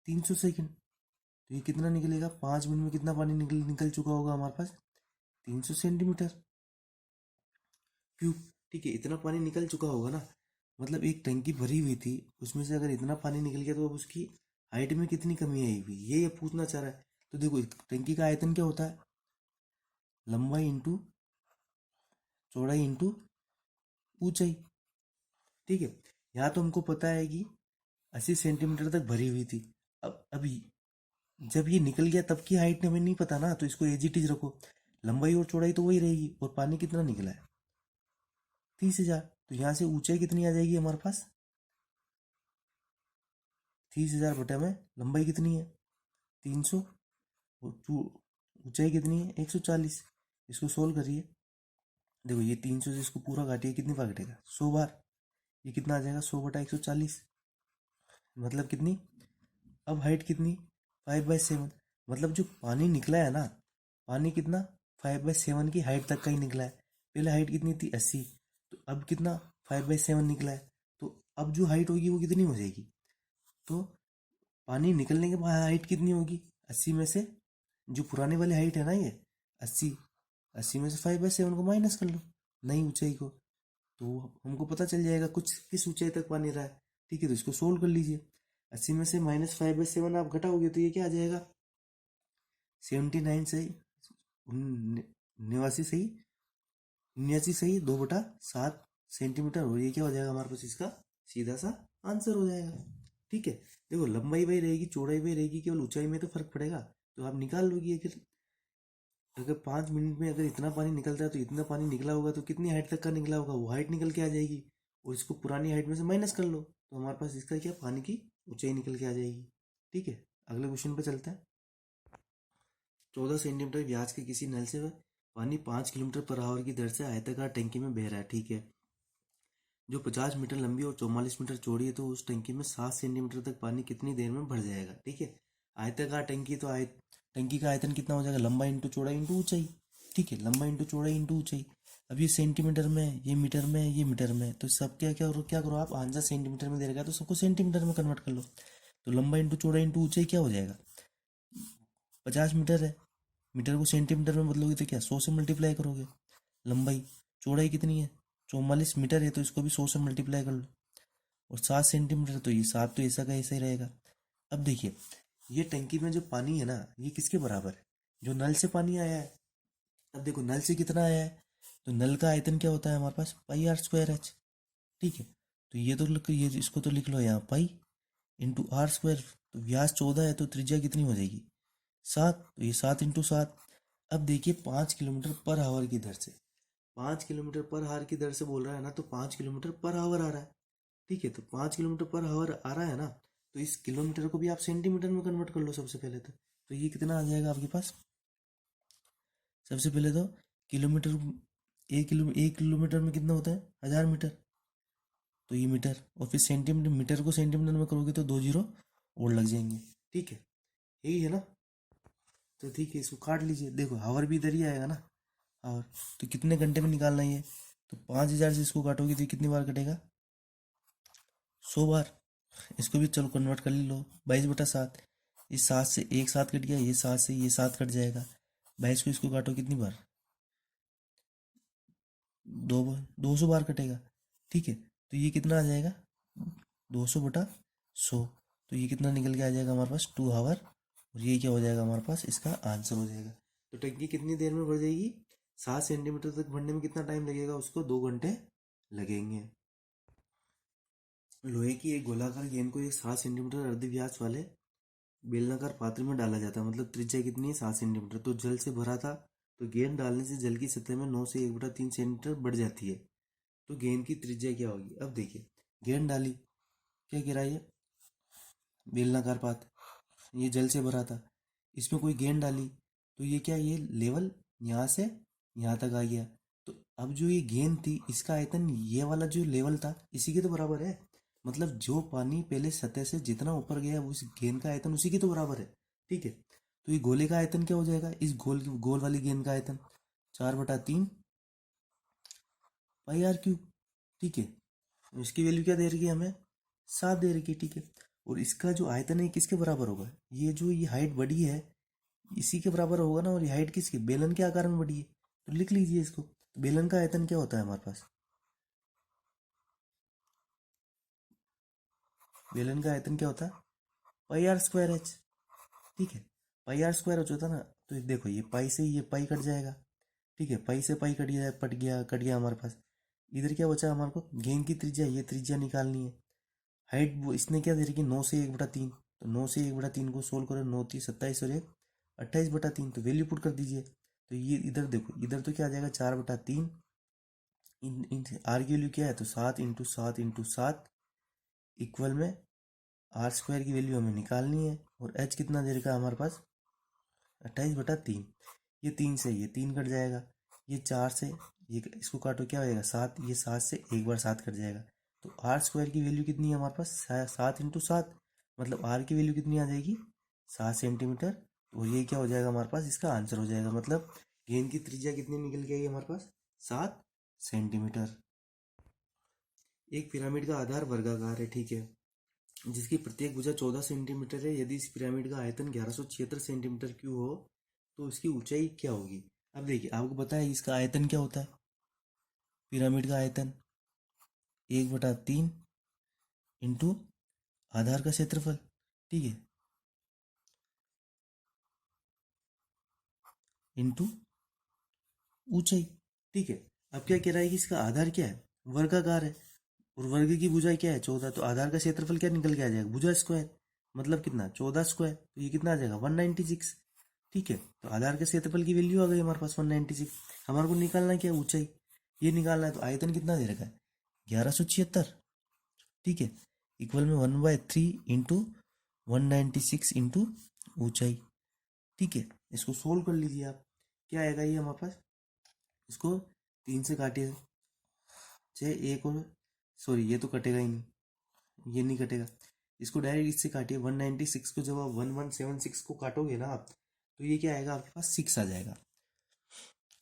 300 सेकंड। तो ये कितना निकलेगा 5 मिनट में कितना पानी निकल चुका होगा हमारे पास 300 सेंटीमीटर क्यूब। ठीक है, इतना पानी निकल चुका होगा ना, मतलब एक टंकी भरी हुई थी उसमें से अगर इतना पानी निकल गया तो अब उसकी हाइट में कितनी कमी आई हुई ये पूछना चाह रहा है। तो देखो टंकी का आयतन क्या होता है, लंबाई इंटू चौड़ाई इंटू ऊंचाई। ठीक है, यहाँ तो हमको पता है कि 80 सेंटीमीटर तक भरी हुई थी। अब अभी जब ये निकल गया तब की हाइट हमें नहीं पता ना, तो इसको एज इट इज रखो, लंबाई और चौड़ाई तो वही रहेगी, और पानी कितना निकला है 30,000, तो यहाँ से ऊंचाई कितनी आ जाएगी हमारे पास 30,000 बटे में लंबाई कितनी है 300, और ऊंचाई कितनी है 140। इसको सोल्व करिए, देखो ये 300 से इसको पूरा काटिए कितनी बार कटेगा 100 बार, ये कितना आ जाएगा 100/140, मतलब कितनी। अब हाइट कितनी 5/7, मतलब जो पानी निकला है ना, पानी कितना 5/7 की हाइट तक का ही निकला है। पहले हाइट कितनी थी 80, तो अब कितना 5/7 निकला है, तो अब जो हाइट होगी वो कितनी हो जाएगी। तो पानी निकलने के बाद हाइट कितनी होगी 80 में से, जो पुराने वाली हाइट है ना ये 80, 80 में से 5/7 को माइनस कर लो, नई ऊंचाई को, तो हमको पता चल जाएगा कुछ किस ऊंचाई तक पानी रहा है। ठीक है, तो इसको सोल्व कर लीजिए। 80 में से -5/7 आप घटाओगे तो ये क्या आ जाएगा, 79 सही, 89 सही, 79 सही 2/7 सेंटीमीटर, और ये क्या हो जाएगा हमारे पास, इसका सीधा सा आंसर हो जाएगा। ठीक है, देखो लंबाई वही रहेगी, चौड़ाई वही रहेगी, केवल ऊंचाई में तो फर्क पड़ेगा। तो आप निकाल लोगे, अगर 5 मिनट में अगर इतना पानी निकलता है तो इतना पानी निकला होगा तो कितनी हाइट तक का निकला होगा, वो हाइट निकल के आ जाएगी, और इसको पुरानी हाइट में से माइनस कर लो तो हमारे पास इसका क्या, पानी की ऊंचाई निकल के आ जाएगी। ठीक है, अगले क्वेश्चन पे चलते हैं। 14 सेंटीमीटर व्यास के किसी नल से पानी 5 किलोमीटर पर आवर की दर से आयताकार टंकी में बह रहा है। ठीक है, जो 50 मीटर लंबी और 44 मीटर चौड़ी है, तो उस टंकी में 7 सेंटीमीटर तक पानी कितनी देर में भर जाएगा। ठीक है, आयताकार टंकी, तो टंकी का आयतन कितना हो जाएगा, लंबाई इंटू चौड़ाई इंटू ऊंचाई। ठीक है, लंबाई इंटू चौड़ाई इंटू ऊंचाई। अब ये सेंटीमीटर में, ये मीटर में, ये मीटर में, तो सब क्या करो आप, आंसर सेंटीमीटर में दे रखा है तो सबको सेंटीमीटर में कन्वर्ट कर लो। तो लंबाई इंटू चौड़ाई इंटू ऊंचाई क्या हो जाएगा, 50 मीटर है, मीटर को सेंटीमीटर में बदलोगे तो क्या 100 से मल्टीप्लाई करोगे। लंबाई, चौड़ाई कितनी है, 44 मीटर है, तो इसको भी 100 से मल्टीप्लाई कर लो। और 7 सेंटीमीटर, तो ये 7 तो ऐसा का ऐसा ही रहेगा। अब देखिए, ये टंकी में जो पानी है ना, ये किसके बराबर है, जो नल से पानी आया है। अब देखो नल से कितना आया है, तो नल का आयतन क्या होता है हमारे पास, πr²h। ठीक है, तो ये तो ये इसको तो लिख लो यहाँ, पाई इंटू r²। तो व्यास 14 है, तो त्रिज्या कितनी हो जाएगी, 7, तो ये 7 इंटू 7। अब देखिए 5 किलोमीटर पर आवर की दर से, 5 किलोमीटर पर आवर की दर से बोल रहा है ना, तो 5 किलोमीटर पर आवर आ रहा है। ठीक है, तो 5 किलोमीटर पर आवर आ रहा है ना, तो इस किलोमीटर को भी आप सेंटीमीटर में कन्वर्ट कर लो सबसे पहले तो ये कितना आ जाएगा आपके पास, सबसे पहले तो किलोमीटर, 1 किलोमीटर में कितना होता है, 1000 मीटर, तो ये मीटर, और फिर सेंटीमीटर, मीटर को सेंटीमीटर में करोगे तो 2 जीरो और लग जाएंगे। ठीक है, यही है ना, तो ठीक है, इसको काट लीजिए। देखो हावर भी इधर ही आएगा ना, हावर, तो कितने घंटे में निकालना है ये, तो 5000 से इसको काटोगे तो ये कितनी बार कटेगा, 100 बार। इसको भी चलो कन्वर्ट कर लो, 22/7, इस 7 से एक 7 कट गया, ये 7 से ये 7 कट जाएगा, 22 को इसको काटो कितनी बार, 2 बार, 200 बार कटेगा। ठीक है, तो ये कितना आ जाएगा, 200/100, तो ये कितना निकल के आ जाएगा हमारे पास, 2 आवर, और ये क्या हो जाएगा हमारे पास, इसका आंसर हो जाएगा। तो टंकी कितनी देर में भर जाएगी, 7 सेंटीमीटर तक भरने में कितना टाइम लगेगा, उसको 2 घंटे लगेंगे। लोहे की एक गोलाकार गेंद को एक 7 सेंटीमीटर अर्धव्यास वाले बेलनाकार पात्र में डाला जाता है, मतलब त्रिज्या कितनी है, 7 सेंटीमीटर, तो जल से भरा था, तो गेंद डालने से जल की सतह में 9 से 1/3 सेंटीमीटर बढ़ जाती है, तो गेंद की त्रिज्या क्या होगी। अब देखिए, गेंद डाली, क्या गिरा, ये बेलनाकार पात्र, ये जल से भरा था, इसमें कोई गेंद डाली, तो ये क्या, ये लेवल यहाँ से यहाँ तक आ गया, तो अब जो ये गेंद थी इसका आयतन ये वाला जो लेवल था इसी के तो बराबर है, मतलब जो पानी पहले सतह से जितना ऊपर गया उस गेंद का आयतन उसी के तो बराबर है। ठीक है, तो ये गोले का आयतन क्या हो जाएगा, इस गोल गोल वाली गेंद का आयतन 4/3 πr³ ठीक है, इसकी वैल्यू क्या दे रही है हमें, 7 दे रही है। ठीक है, और इसका जो आयतन है किसके बराबर होगा, ये जो ये हाइट बढ़ी है इसी के बराबर होगा ना, और ये हाइट किसकी, बेलन के आकार में बढ़ी है, तो लिख लीजिए इसको। तो बेलन का आयतन क्या होता है हमारे पास, बेलन का आयतन क्या होता है, πr²h। ठीक है, πr² हो जाता ना, तो देखो ये पाई से ये पाई कट जाएगा। ठीक है, पाई से पाई कट गया हमारे पास, इधर क्या बचा हमारे को, गेंद की त्रिज्या, ये त्रिज्या निकालनी है। हाइट वो इसने क्या दे रखी, 9 से 1/3, तो 9 से 1/3 को सोल्व करो, 9×3 = 27 और 1 28/3, तो वैल्यू पुट कर दीजिए। तो ये इधर देखो, इधर तो क्या आ जाएगा, 4/3, आर की वैल्यू क्या है, तो 7 × 7 × 7 इक्वल में r² की वैल्यू हमें निकालनी है, और h कितना दे रखा है हमारे पास, 28/3, ये 3 से ये 3 कट जाएगा, ये 4 से ये इसको काटो क्या होएगा, 7, ये 7 से एक बार 7 कट जाएगा, तो r² की वैल्यू कितनी है हमारे पास, 7 × 7, मतलब r की वैल्यू कितनी आ जाएगी, 7 सेंटीमीटर, और ये क्या हो जाएगा हमारे पास, इसका आंसर हो जाएगा, मतलब गेंद की त्रिज्या कितनी निकल के आई हमारे पास, 7 सेंटीमीटर। एक पिरामिड का आधार वर्गाकार है, ठीक है, जिसकी प्रत्येक भुजा 14 सेंटीमीटर है, यदि इस पिरामिड का आयतन 1176 सेंटीमीटर क्यूब हो तो इसकी ऊंचाई क्या होगी। अब देखिए, आपको पता है इसका आयतन क्या होता है? पिरामिड का आयतन 1/3 इंटू आधार का क्षेत्रफल, ठीक है, इंटू ऊंचाई, ठीक है। अब क्या कह रहा है कि इसका आधार क्या है? वर्गाकार है, और वर्ग की भुजा क्या है? 14। तो आधार का क्षेत्रफल क्या निकल के आ जाएगा? भुजा स्क्वायर, मतलब कितना? 14 स्क्वायर। तो ये कितना आ जाएगा? 196, ठीक है। तो आधार के क्षेत्रफल की वैल्यू आ गई हमारे पास 196। हमारे को निकालना है क्या? ऊंचाई, ये निकालना है। तो आयतन कितना दे रखा है? 1176, ठीक है, इक्वल में 1/3 इंटू 196 इंटू ऊंचाई, ठीक है। इसको सोल्व कर लीजिए आप। क्या आएगा ये हमारे पास? इसको 3 से काटिए, 6 एक और, सॉरी ये तो कटेगा ही नहीं, ये नहीं कटेगा। इसको डायरेक्ट इससे काटिए, 196 को जब आप 1176 को काटोगे ना आप, तो ये क्या आएगा आपके पास? 6 आ जाएगा,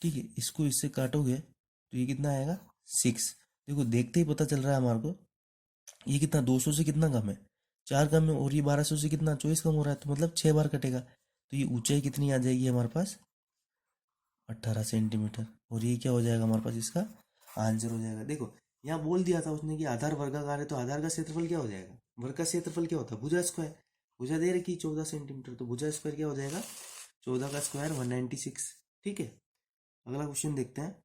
ठीक है। इसको इससे काटोगे तो ये कितना आएगा? 6। देखो देखते ही पता चल रहा है हमारे को, ये कितना 200 से कितना कम है? 4 कम है, और ये 1200 से कितना 24 कम हो रहा है, तो मतलब 6 बार कटेगा। तो ये ऊंचाई कितनी आ जाएगी हमारे पास? 18 सेंटीमीटर। और ये क्या हो जाएगा हमारे पास? इसका आंसर हो जाएगा। देखो यहाँ बोल दिया था उसने कि आधार वर्गाकार है, तो आधार का क्षेत्रफल क्या हो जाएगा? वर्ग का क्षेत्रफल क्या होता है? भुजा स्क्वायर। भुजा दे रखी 14 सेंटीमीटर, तो भुजा स्क्वायर क्या हो जाएगा? 14 का स्क्वायर 196, ठीक है। अगला क्वेश्चन देखते हैं।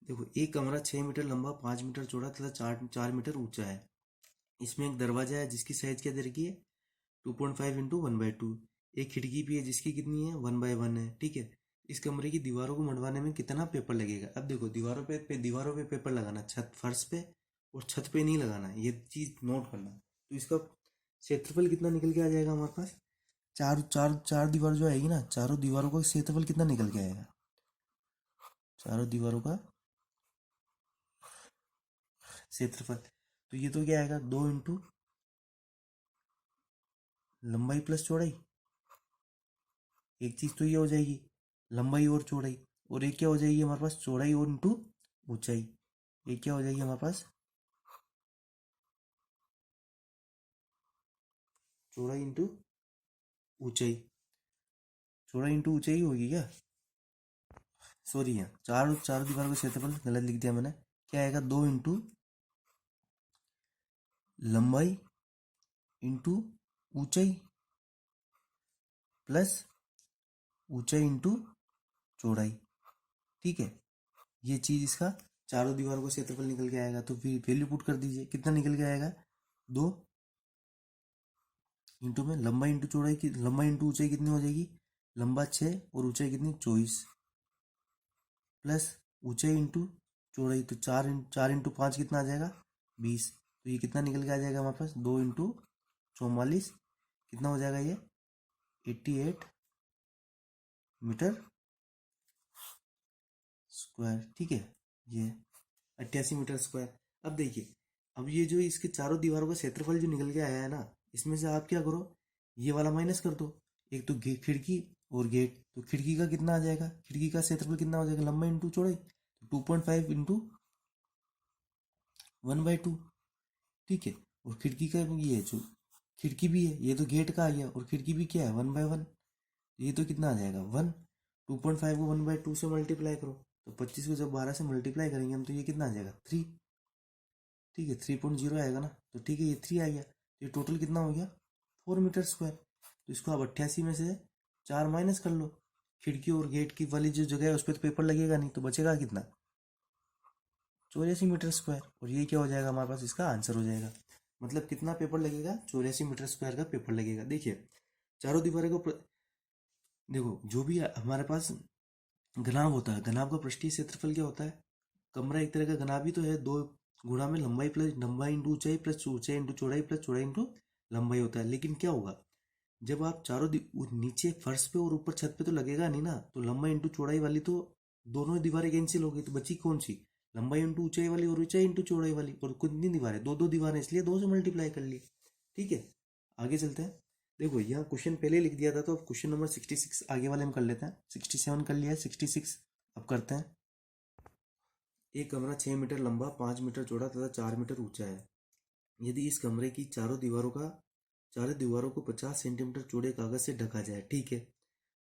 देखो, एक कमरा 6 मीटर लंबा, 5 मीटर चौड़ा तथा 4 मीटर ऊंचा है। इसमें एक दरवाजा है जिसकी साइज क्या दे रखी है? 2.5 इंटू 1/2। एक खिड़की भी है जिसकी कितनी है? 1/1 है, ठीक है। इस कमरे की दीवारों को मढ़वाने में कितना पेपर लगेगा? अब देखो, दीवारों पे पेपर लगाना, छत फर्श पे और छत पे नहीं लगाना, ये चीज नोट करना। तो इसका क्षेत्रफल कितना निकल के आ जाएगा हमारे पास? चार चार चार दीवार जो आएगी ना, चारों दीवारों का क्षेत्रफल कितना निकल के आएगा? चारों दीवारों का क्षेत्रफल, तो ये तो क्या आएगा? 2 इंटू लंबाई प्लस चौड़ाई। एक चीज तो ये हो जाएगी, लंबाई और चौड़ाई, और एक क्या हो जाएगी हमारे पास? चौड़ाई और इंटू ऊंचाई। एक क्या हो जाएगी हमारे पास? चौड़ाई इंटू ऊंचाई। चौड़ाई इंटू ऊंचाई होगी क्या? सॉरी, यहाँ चार चार दीवारों का क्षेत्रफल गलत लिख दिया मैंने। क्या आएगा? 2 इंटू लंबाई इंटू ऊंचाई प्लस ऊंचाई इंटू चौड़ाई, ठीक है। ये चीज इसका चारों दीवारों का क्षेत्रफल निकल के आएगा। तो फिर वैल्यू पुट कर दीजिए, कितना निकल के आएगा? 2 इंटू में लंबाई इंटू चौड़ाई की, लंबाई इंटू ऊंचाई कितनी हो जाएगी? लंबा 6 और ऊंचाई कितनी? 24, प्लस ऊंचाई इंटू चौड़ाई, तो 4 इंटू 5 कितना आ जाएगा? 20। तो ये कितना निकल के आ जाएगा हमारे पास? 2 इंटू 44, कितना हो जाएगा ये? 88 मीटर स्क्वायर, ठीक है। ये 88 मीटर स्क्वायर। अब देखिए, अब ये जो इसके चारों दीवारों का क्षेत्रफल जो निकल के आया है ना, इसमें से आप क्या करो, ये वाला माइनस कर दो। एक तो खिड़की और गेट, तो खिड़की का कितना आ जाएगा? खिड़की का क्षेत्रफल कितना हो जाएगा? लंबाई इंटू चौड़ाई, 2.5 इंटू 1/2, ठीक है। और खिड़की का ये है, जो खिड़की भी है, ये तो गेट का आ गया, और खिड़की भी क्या है? 1/1। ये तो कितना आ जाएगा? 1। 2.5 को 1/2 से मल्टीप्लाई करो, तो 25 को जब 12 से मल्टीप्लाई करेंगे हम, तो ये कितना आ जाएगा? 3, ठीक है। 3.0 आएगा ना, तो ठीक है, ये 3 आ गया। तो ये टोटल कितना हो गया? 4 मीटर स्क्वायर। तो इसको आप 88 में से 4 माइनस कर लो। खिड़की और गेट की वाली जो जगह है उस पर तो पेपर लगेगा नहीं, तो बचेगा कितना? 84 मीटर स्क्वायर। और ये क्या हो जाएगा हमारे पास? इसका आंसर हो जाएगा। मतलब कितना पेपर लगेगा? 84 मीटर स्क्वायर का पेपर लगेगा। देखिए, चारों दीवारों को देखो, जो भी हमारे पास घनाभ होता है, घनाभ का पृष्ठीय क्षेत्रफल क्या होता है? कमरा एक तरह का घनाभ ही तो है, दो गुणा में लंबाई प्लस लंबाई इंटू ऊंचाई प्लस ऊंचाई इंटू चौड़ाई प्लस चौड़ाई इंटू लंबाई होता है। लेकिन क्या होगा, जब आप नीचे फर्श पे और ऊपर छत पे तो लगेगा नहीं ना, तो लंबाई इंटू चौड़ाई वाली तो दोनों दीवारें कैंसिल हो गई, तो बची कौन सी? लंबाई इंटू ऊंचाई वाली और ऊंचाई इंटू चौड़ाई वाली। और कितनी दीवारें? दो दो दीवारें, इसलिए 2 से मल्टीप्लाई कर लिए, ठीक है। आगे चलते हैं। देखो, यहाँ क्वेश्चन पहले लिख दिया था, तो अब क्वेश्चन नंबर 66 आगे वाले हम कर लेते हैं। 67 कर लिया है, 66 अब करते हैं। एक कमरा 6 मीटर लंबा, 5 मीटर चौड़ा तथा 4 मीटर ऊंचा है। यदि इस कमरे की चारों दीवारों को 50 सेंटीमीटर चौड़े कागज से ढका जाए, ठीक है,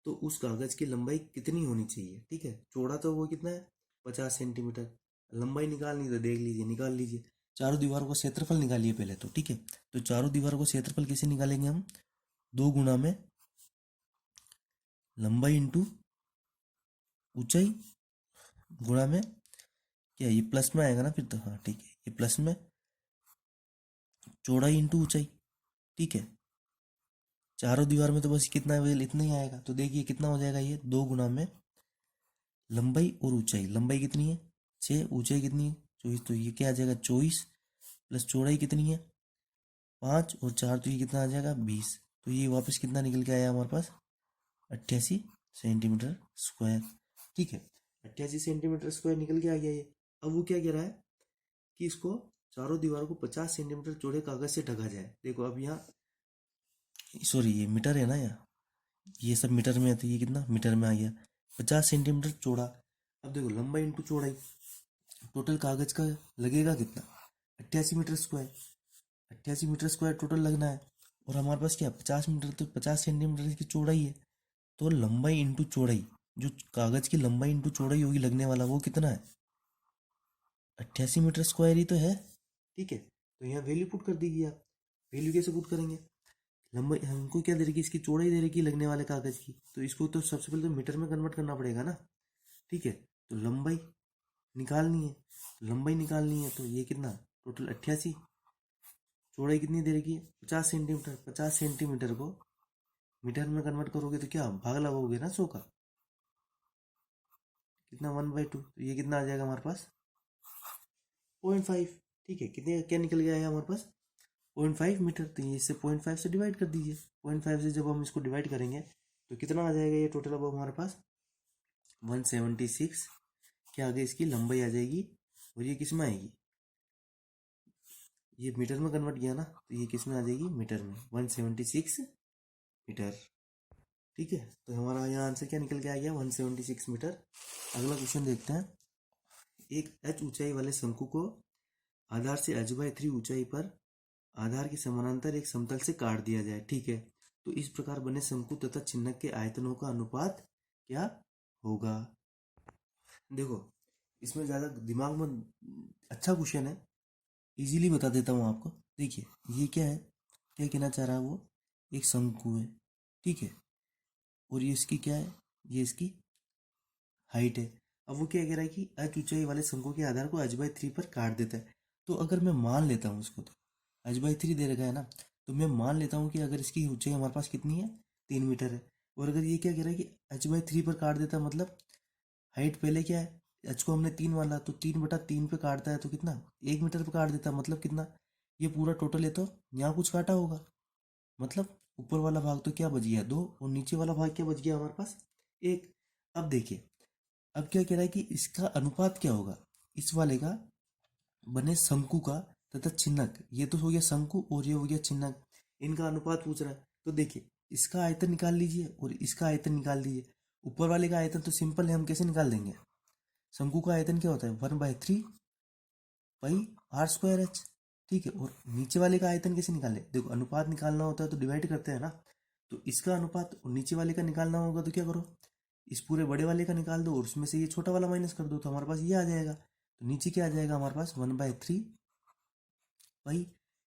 तो उस कागज की लंबाई कितनी होनी चाहिए। ठीक है, चौड़ा तो वो कितना है 50 सेंटीमीटर, लंबाई निकालनी तो देख लीजिए, निकाल लीजिए। चारों दीवारों का क्षेत्रफल निकालिए पहले तो। ठीक है, तो चारों दीवारों का क्षेत्रफल कैसे निकालेंगे हम, 2 गुना में लंबाई इंटू ऊंचाई गुणा में क्या, ये प्लस में आएगा ना फिर तो, हाँ ठीक है, ये प्लस में चौड़ाई इंटू ऊंचाई। ठीक है, चारों दीवार में तो बस कितना है, इतना ही आएगा। तो देखिए कितना हो जाएगा, ये 2 गुना में लंबाई और ऊंचाई। लंबाई कितनी है 6, ऊंचाई कितनी है 24, तो ये क्या आ जाएगा 24 प्लस चौड़ाई कितनी है 5 और 4, तो ये कितना आ जाएगा 20। तो ये वापस कितना निकल के आया हमारे पास, 88 सेंटीमीटर स्क्वायर। ठीक है, 88 सेंटीमीटर स्क्वायर निकल के आ गया ये। अब वो क्या कह रहा है कि इसको चारों दीवारों को 50 सेंटीमीटर चौड़े कागज से ढका जाए। देखो अब यहाँ, सॉरी ये मीटर है ना, यहाँ ये सब मीटर में है, तो ये कितना मीटर में आ गया 50 सेंटीमीटर चौड़ा। अब देखो लंबाई इंटू चौड़ाई, टोटल कागज का लगेगा कितना 88 metre square, 88 metre square total लगना है। और हमारे पास क्या 50 मीटर, तो 50 सेंटीमीटर की चौड़ाई है। तो लंबाई इंटू चौड़ाई, जो कागज की लंबाई इंटू चौड़ाई होगी लगने वाला, वो कितना है 88 मीटर स्क्वायर ही तो है। ठीक है, तो यहाँ वैल्यू पुट कर दीजिए आप। वैल्यू कैसे पुट करेंगे, लंबाई हमको क्या दे रखी, इसकी चौड़ाई दे रखी लगने वाले कागज की, तो इसको तो सबसे पहले तो मीटर में कन्वर्ट करना पड़ेगा ना। ठीक है, तो लंबाई निकालनी है, लंबाई निकालनी है, तो ये कितना टोटल 88, चौड़ाई कितनी दे रखी है 50 सेंटीमीटर। 50 सेंटीमीटर को मीटर में कन्वर्ट करोगे तो क्या भाग लगाओगे ना 100 का, कितना 1/2, तो ये कितना आ जाएगा हमारे पास 0.5। ठीक है, कितने क्या निकल गया है हमारे पास 0.5 मीटर। तो ये इससे 0.5 से डिवाइड कर दीजिए। 0.5 से जब हम इसको डिवाइड करेंगे तो कितना आ जाएगा ये टोटल, अब हमारे पास 176 के आगे इसकी लंबाई आ जाएगी। और ये किस में आएगी, ये मीटर में कन्वर्ट किया ना, तो ये किस में आ जाएगी मीटर में, 176 मीटर। ठीक है, तो हमारा यहाँ आंसर क्या निकल के आ गया 176 मीटर। अगला क्वेश्चन देखते हैं। एक h ऊंचाई वाले शंकु को आधार से h/3 ऊंचाई पर आधार के समानांतर एक समतल से काट दिया जाए। ठीक है, तो इस प्रकार बने शंकु तथा चिन्हक के आयतनों का अनुपात क्या होगा। देखो इसमें ज़्यादा दिमाग में, अच्छा क्वेश्चन है, इजीली बता देता हूँ आपको। देखिए ये क्या है, क्या कहना चाह रहा है वो, एक शंकु है। ठीक है, और ये इसकी क्या है, ये इसकी हाइट है। अब वो क्या कह रहा है कि h ऊंचाई वाले शंकु के आधार को h/3 पर काट देता है। तो अगर मैं मान लेता हूँ इसको, तो h/3 दे रखा है ना, तो मैं मान लेता हूँ कि अगर इसकी ऊंचाई हमारे पास कितनी है 3 मीटर है। और अगर ये क्या कह रहा है कि h/3 पर काट देता है, मतलब हाइट पहले क्या है, h को हमने 3 माना, तो 3/3 पे काटता है तो कितना 1 मीटर पे काट देता है, मतलब कितना, ये पूरा टोटल है, तो यहाँ कुछ काटा होगा, मतलब ऊपर वाला भाग तो क्या बच गया 2, और नीचे वाला भाग क्या बच गया हमारे पास 1। अब देखिए, अब क्या कह रहा है कि इसका अनुपात क्या होगा, इस वाले का बने शंकु का तथा चिन्हक, ये तो हो गया शंकु और ये हो गया चिन्हक, इनका अनुपात पूछ रहा है। तो देखिए इसका आयतन निकाल लीजिए और इसका आयतन निकाल दीजिए। ऊपर वाले का आयतन तो सिंपल है, हम कैसे निकाल देंगे, शंकु का आयतन क्या होता है 1/3 पाई r² h। ठीक है, और नीचे वाले का आयतन कैसे निकाले, देखो अनुपात निकालना होता है तो डिवाइड करते हैं ना, तो इसका अनुपात और नीचे वाले का निकालना होगा तो क्या करो, इस पूरे बड़े वाले का निकाल दो और उसमें से ये छोटा वाला माइनस कर दो, तो हमारे पास ये आ जाएगा। तो नीचे क्या आ जाएगा हमारे पास 1/3 पाई,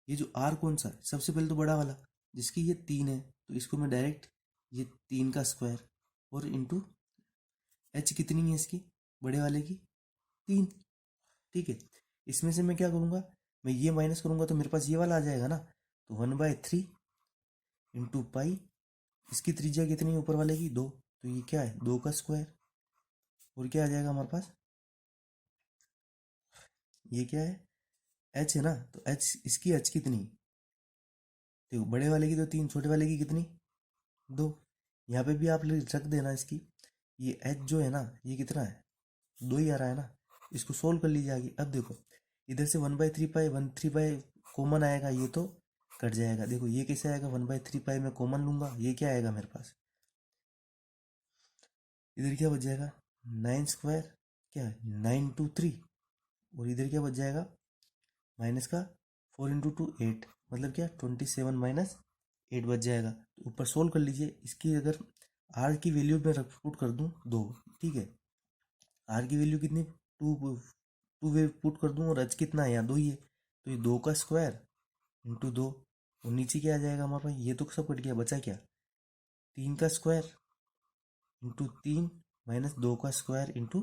ये जो r कौन सा है, सबसे पहले तो बड़ा वाला जिसकी ये 3 है, तो इसको मैं डायरेक्ट ये 3 का स्क्वायर और इंटू h कितनी है इसकी बड़े वाले की 3। ठीक है, इसमें से मैं क्या करूँगा, मैं ये माइनस करूँगा तो मेरे पास ये वाला आ जाएगा ना, तो 1/3 इंटू पाई, इसकी त्रिज्या कितनी है ऊपर वाले की 2, तो ये क्या है 2 का स्क्वायर, और क्या आ जाएगा हमारे पास, ये क्या है h है ना, तो h इसकी h कितनी, देखो बड़े वाले की तो 3, छोटे वाले की कितनी 2। यहाँ पे भी आप रख देना इसकी, ये h जो है ना ये कितना है 2 ही आ रहा है ना, इसको सोल्व कर लीजिए आगे। अब देखो इधर से 1/3 पाई 1/3 पाई कॉमन आएगा, ये तो कट जाएगा। देखो ये कैसे आएगा 1/3 पाई में कॉमन लूंगा, ये क्या आएगा मेरे पास, इधर क्या बच जाएगा 9 स्क्वायर, क्या 9 2 3, और इधर क्या बच जाएगा माइनस का 4 × 2 8, मतलब क्या 27 - 8 बच जाएगा। तो ऊपर सोल्व कर लीजिए, इसकी अगर आर की वैल्यू मैं पुट कर दूं 2, ठीक है। आर की वैल्यू कितनी, 2 वे पुट कर दूं और एच कितना है, यहाँ 2 ही है, तो ये 2 का स्क्वायर इंटू 2, और नीचे क्या आ जाएगा हमारे पास, ये तो सब कट गया, बचा क्या, 3 का स्क्वायर इंटू 3 माइनस 2 का स्क्वायर इंटू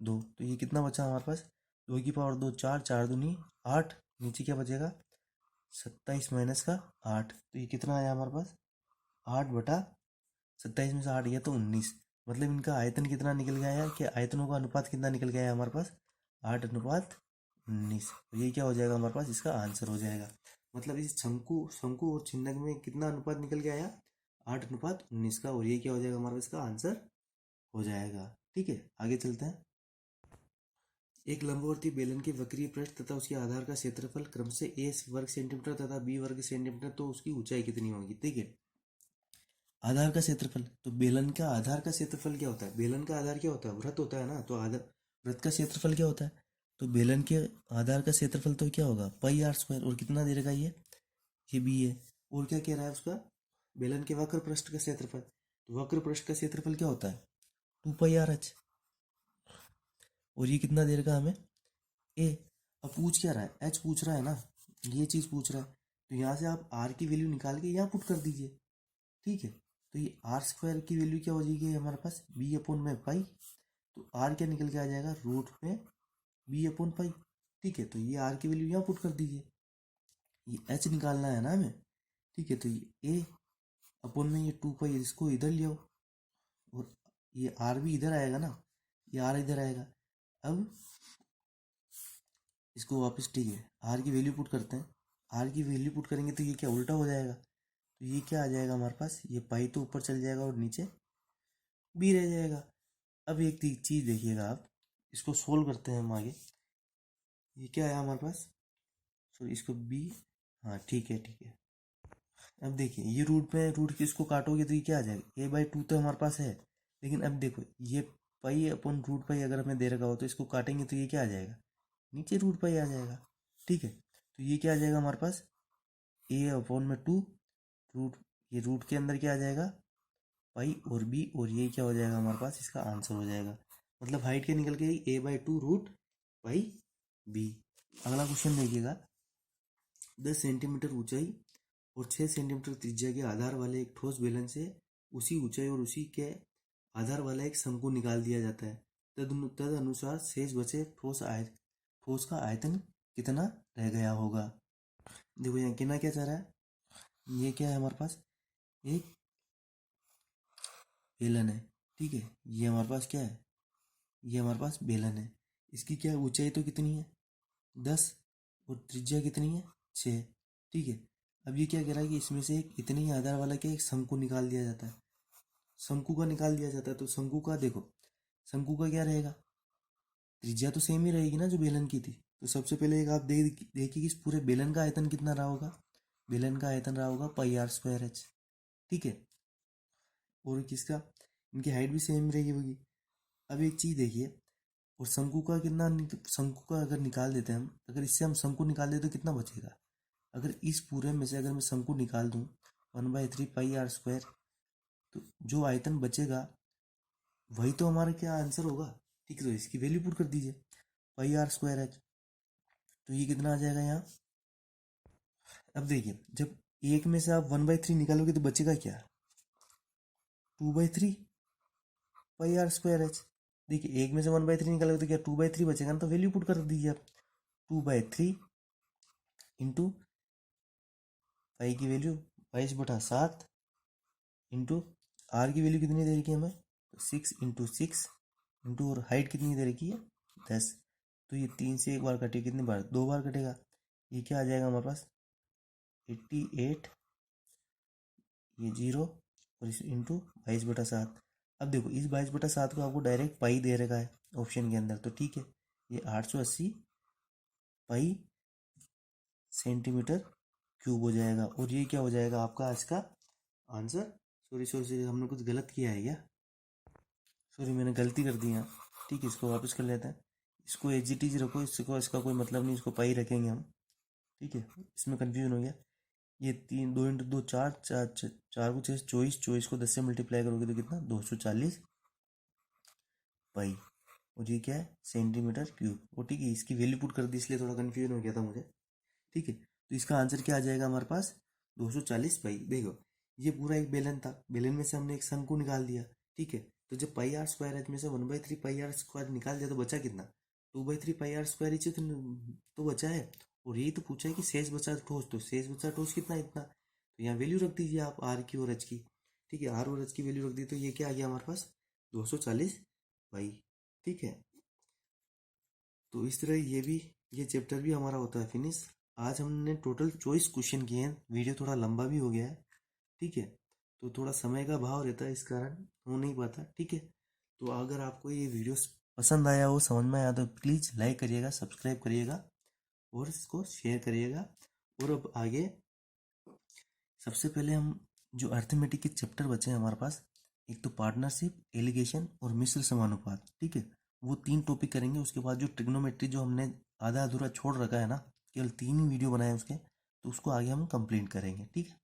2, तो ये कितना बचा हमारे पास, 2 की पावर 2, 4, 4 दूनी 8, नीचे क्या बचेगा 27 माइनस का 8, तो ये कितना आया हमारे पास 8/27 में से 8 गया तो 19, मतलब इनका आयतन कितना निकल गया है, कि आयतनों का अनुपात कितना निकल गया है हमारे पास 8:19, तो ये क्या हो जाएगा हमारे पास, इसका आंसर हो जाएगा। मतलब इस शंकु शंकु और छिन्नक में कितना अनुपात निकल के आया, 8:19 का, और ये क्या हो जाएगा हमारे पास, इसका आंसर हो जाएगा। ठीक है, आगे चलते हैं। एक लंबवर्ती बेलन के वक्रीय पृष्ठ तथा उसके आधार का क्षेत्रफल क्रमशः ए वर्ग सेंटीमीटर तथा बी वर्ग सेंटीमीटर, तो उसकी ऊंचाई कितनी होगी। ठीक है, आधार का क्षेत्रफल, तो बेलन का आधार का क्षेत्रफल क्या होता है, बेलन का आधार क्या होता है, वृत्त होता है ना, तो आधार वृत्त का क्षेत्रफल क्या होता है, तो बेलन के आधार का क्षेत्रफल तो क्या होगा पाई आर स्क्वायर, और कितना दे रखा ये बी है, और क्या कह रहा है उसका, बेलन के वक्र पृष्ठ का क्षेत्रफल, तो वक्र पृष्ठ का क्षेत्रफल क्या होता है 2 पाई आर एच, और ये कितना दे रखा हमें ए। अब पूछ क्या रहा है, एच पूछ रहा है ना, ये चीज पूछ रहा है, तो यहाँ से आप आर की वैल्यू निकाल के यहाँ पुट कर दीजिए। ठीक है, तो ये आर स्क्वायर की वैल्यू क्या हो जाएगी हमारे पास, बी अपॉन में पाई, तो आर क्या निकल के आ जाएगा रूट में बी अपॉन पाई। ठीक है, तो ये आर की वैल्यू यहाँ पुट कर दीजिए, ये एच निकालना है ना हमें। ठीक है, तो ये ए अपॉन में ये 2 पाई, इसको इधर ले आओ, और ये आर भी इधर आएगा ना, ये आर इधर आएगा। अब इसको वापस, ठीक है, आर की वैल्यू पुट करते हैं, आर की वैल्यू पुट करेंगे तो ये क्या उल्टा हो जाएगा, तो ये क्या आ जाएगा हमारे पास, ये पाई तो ऊपर चल जाएगा और नीचे बी रह जाएगा। अब एक चीज़ देखिएगा आप, इसको सोल्व करते हैं हम आगे। ये क्या है हमारे पास, सो इसको बी, हाँ ठीक है ठीक है। अब देखिए ये रूट में, रूट की इसको काटोगे तो ये क्या आ जाएगा, a/2 तो हमारे पास है, लेकिन अब देखो ये पाई अपन रूट पाई अगर हमें दे रखा हो तो इसको काटेंगे तो ये क्या आ जाएगा, नीचे रूट पाई आ जाएगा। ठीक है, तो ये क्या आ जाएगा हमारे पास, a/2 रूट, ये रूट के अंदर क्या आ जाएगा पाई और बी, और ये क्या हो जाएगा हमारे पास, इसका आंसर हो जाएगा। मतलब हाइट क्या निकल गई, a/2 रूट पाई बी। अगला क्वेश्चन देखिएगा, 10 सेंटीमीटर ऊंचाई और 6 सेंटीमीटर त्रिज्या के आधार वाले एक ठोस बेलन से उसी ऊंचाई और उसी के आधार वाला एक शंकु निकाल दिया जाता है। तद अनुसार शेष बचे ठोस का आयतन कितना रह गया होगा। देखो यहाँ कितना क्या चाह रहा है, ये क्या है हमारे पास, एक बेलन है। ठीक है, ये हमारे पास क्या है, ये हमारे पास बेलन है, इसकी क्या ऊंचाई तो कितनी है 10, और त्रिज्या कितनी है 6। ठीक है, अब ये क्या कह रहा है कि इसमें से एक इतने ही आधार वाला क्या एक शंकु निकाल दिया जाता है, शंकु का निकाल दिया जाता है, तो शंकु का देखो, शंकु का क्या रहेगा, त्रिज्या तो सेम ही रहेगी ना जो बेलन की थी, तो सबसे पहले एक आप देखिए कि इस पूरे बेलन का आयतन कितना रहा होगा, बेलन का आयतन रहा होगा पाई आर स्क्वायर एच। ठीक है, और किसका, इनकी हाइट भी सेम रहेगी होगी। अब एक चीज देखिए, और शंकु का कितना, शंकु का अगर निकाल देते हैं हम, अगर इससे हम शंकु निकाल दें तो कितना बचेगा, अगर इस पूरे में से अगर मैं शंकु निकाल दूं 1/3 पाई आर स्क्वायर, तो जो आयतन बचेगा वही तो हमारा क्या आंसर होगा। ठीक है, तो इसकी वैल्यू पुट कर दीजिए पाई आर स्क्वायर एच, तो ये कितना आ जाएगा यहाँ। अब देखिए जब एक में से आप 1/3 निकालोगे तो बचेगा क्या, 2/3 पाई आर स्क्वायर एच। देखिए एक में से 1/3 निकालोगे तो क्या 2/3 बचेगा ना, तो वैल्यू पुट कर दीजिए आप, 2/3 इंटू पाई की वैल्यू 22/7 इंटू आर की वैल्यू कितनी दे रखी है हमें, तो 6 × 6 इंटू, और हाइट कितनी दे रखी है 10, तो ये 3 से एक बार कटे, कितनी बार 2 बार कटेगा, ये क्या आ जाएगा हमारे पास 88, ये 0, और इस इंटू 22/7। अब देखो इस 22/7 को आपको डायरेक्ट पाई दे रखा है ऑप्शन के अंदर, तो ठीक है, ये 880 पाई सेंटीमीटर क्यूब हो जाएगा, और ये क्या हो जाएगा आपका आज का आंसर। सॉरी सॉरी सॉरी, हमने कुछ गलत किया है क्या, सॉरी मैंने गलती कर दी यहाँ। ठीक है, इसको वापस कर लेते हैं, इसको एच जी टी जी रखो, इसको इसका कोई मतलब नहीं, इसको पाई रखेंगे हम। ठीक है, इसमें कन्फ्यूजन हो गया, ये 3 2 × 2 4 4 4 को 6 24, 24 को 10 से मल्टीप्लाई करोगे तो कितना 240 पाई। और ये क्या है सेंटीमीटर क्यूब। वो ठीक है, इसकी वैल्यू पुट कर दी इसलिए थोड़ा कन्फ्यूजन हो गया था मुझे। ठीक है, तो इसका आंसर क्या आ जाएगा हमारे पास 240 पाई। देखो ये पूरा एक बेलन था, बेलन में से हमने एक शंकु निकाल दिया। ठीक है, तो जब पाई आर स्क्वायर है इसमें से 1/3 पाई आर स्क्वायर निकाल दिया तो बचा कितना 2/3 पाई आर स्क्वायर ही तो बचा है। और यही तो पूछा है कि शेष बचा ठोस, तो शेष बचा ठोस कितना इतना, तो यहाँ वैल्यू रख दीजिए आप आर की और एच की। ठीक है, आर और एच की वैल्यू रख दी तो ये क्या आ गया हमारे पास 240 पाई। ठीक है, तो इस तरह ये चैप्टर भी हमारा होता है फिनिश। आज हमने टोटल 24 क्वेश्चन किए हैं। वीडियो थोड़ा लंबा भी हो गया है। ठीक है, तो थोड़ा समय का भाव रहता है इस कारण हो नहीं पाता। ठीक है, तो अगर आपको ये वीडियो पसंद आया हो, समझ में आया तो प्लीज़ लाइक करिएगा, सब्सक्राइब करिएगा और इसको शेयर करिएगा। और अब आगे सबसे पहले हम जो अर्थमेटिक के चैप्टर बचे हैं हमारे पास, एक तो पार्टनरशिप, एलिगेशन और मिश्र समानुपात। ठीक है, वो 3 टॉपिक करेंगे। उसके बाद जो ट्रिग्नोमेट्री जो हमने आधा अधूरा छोड़ रखा है ना, केवल 3 ही वीडियो बनाए उसके, तो उसको आगे हम कंप्लीट करेंगे। ठीक है।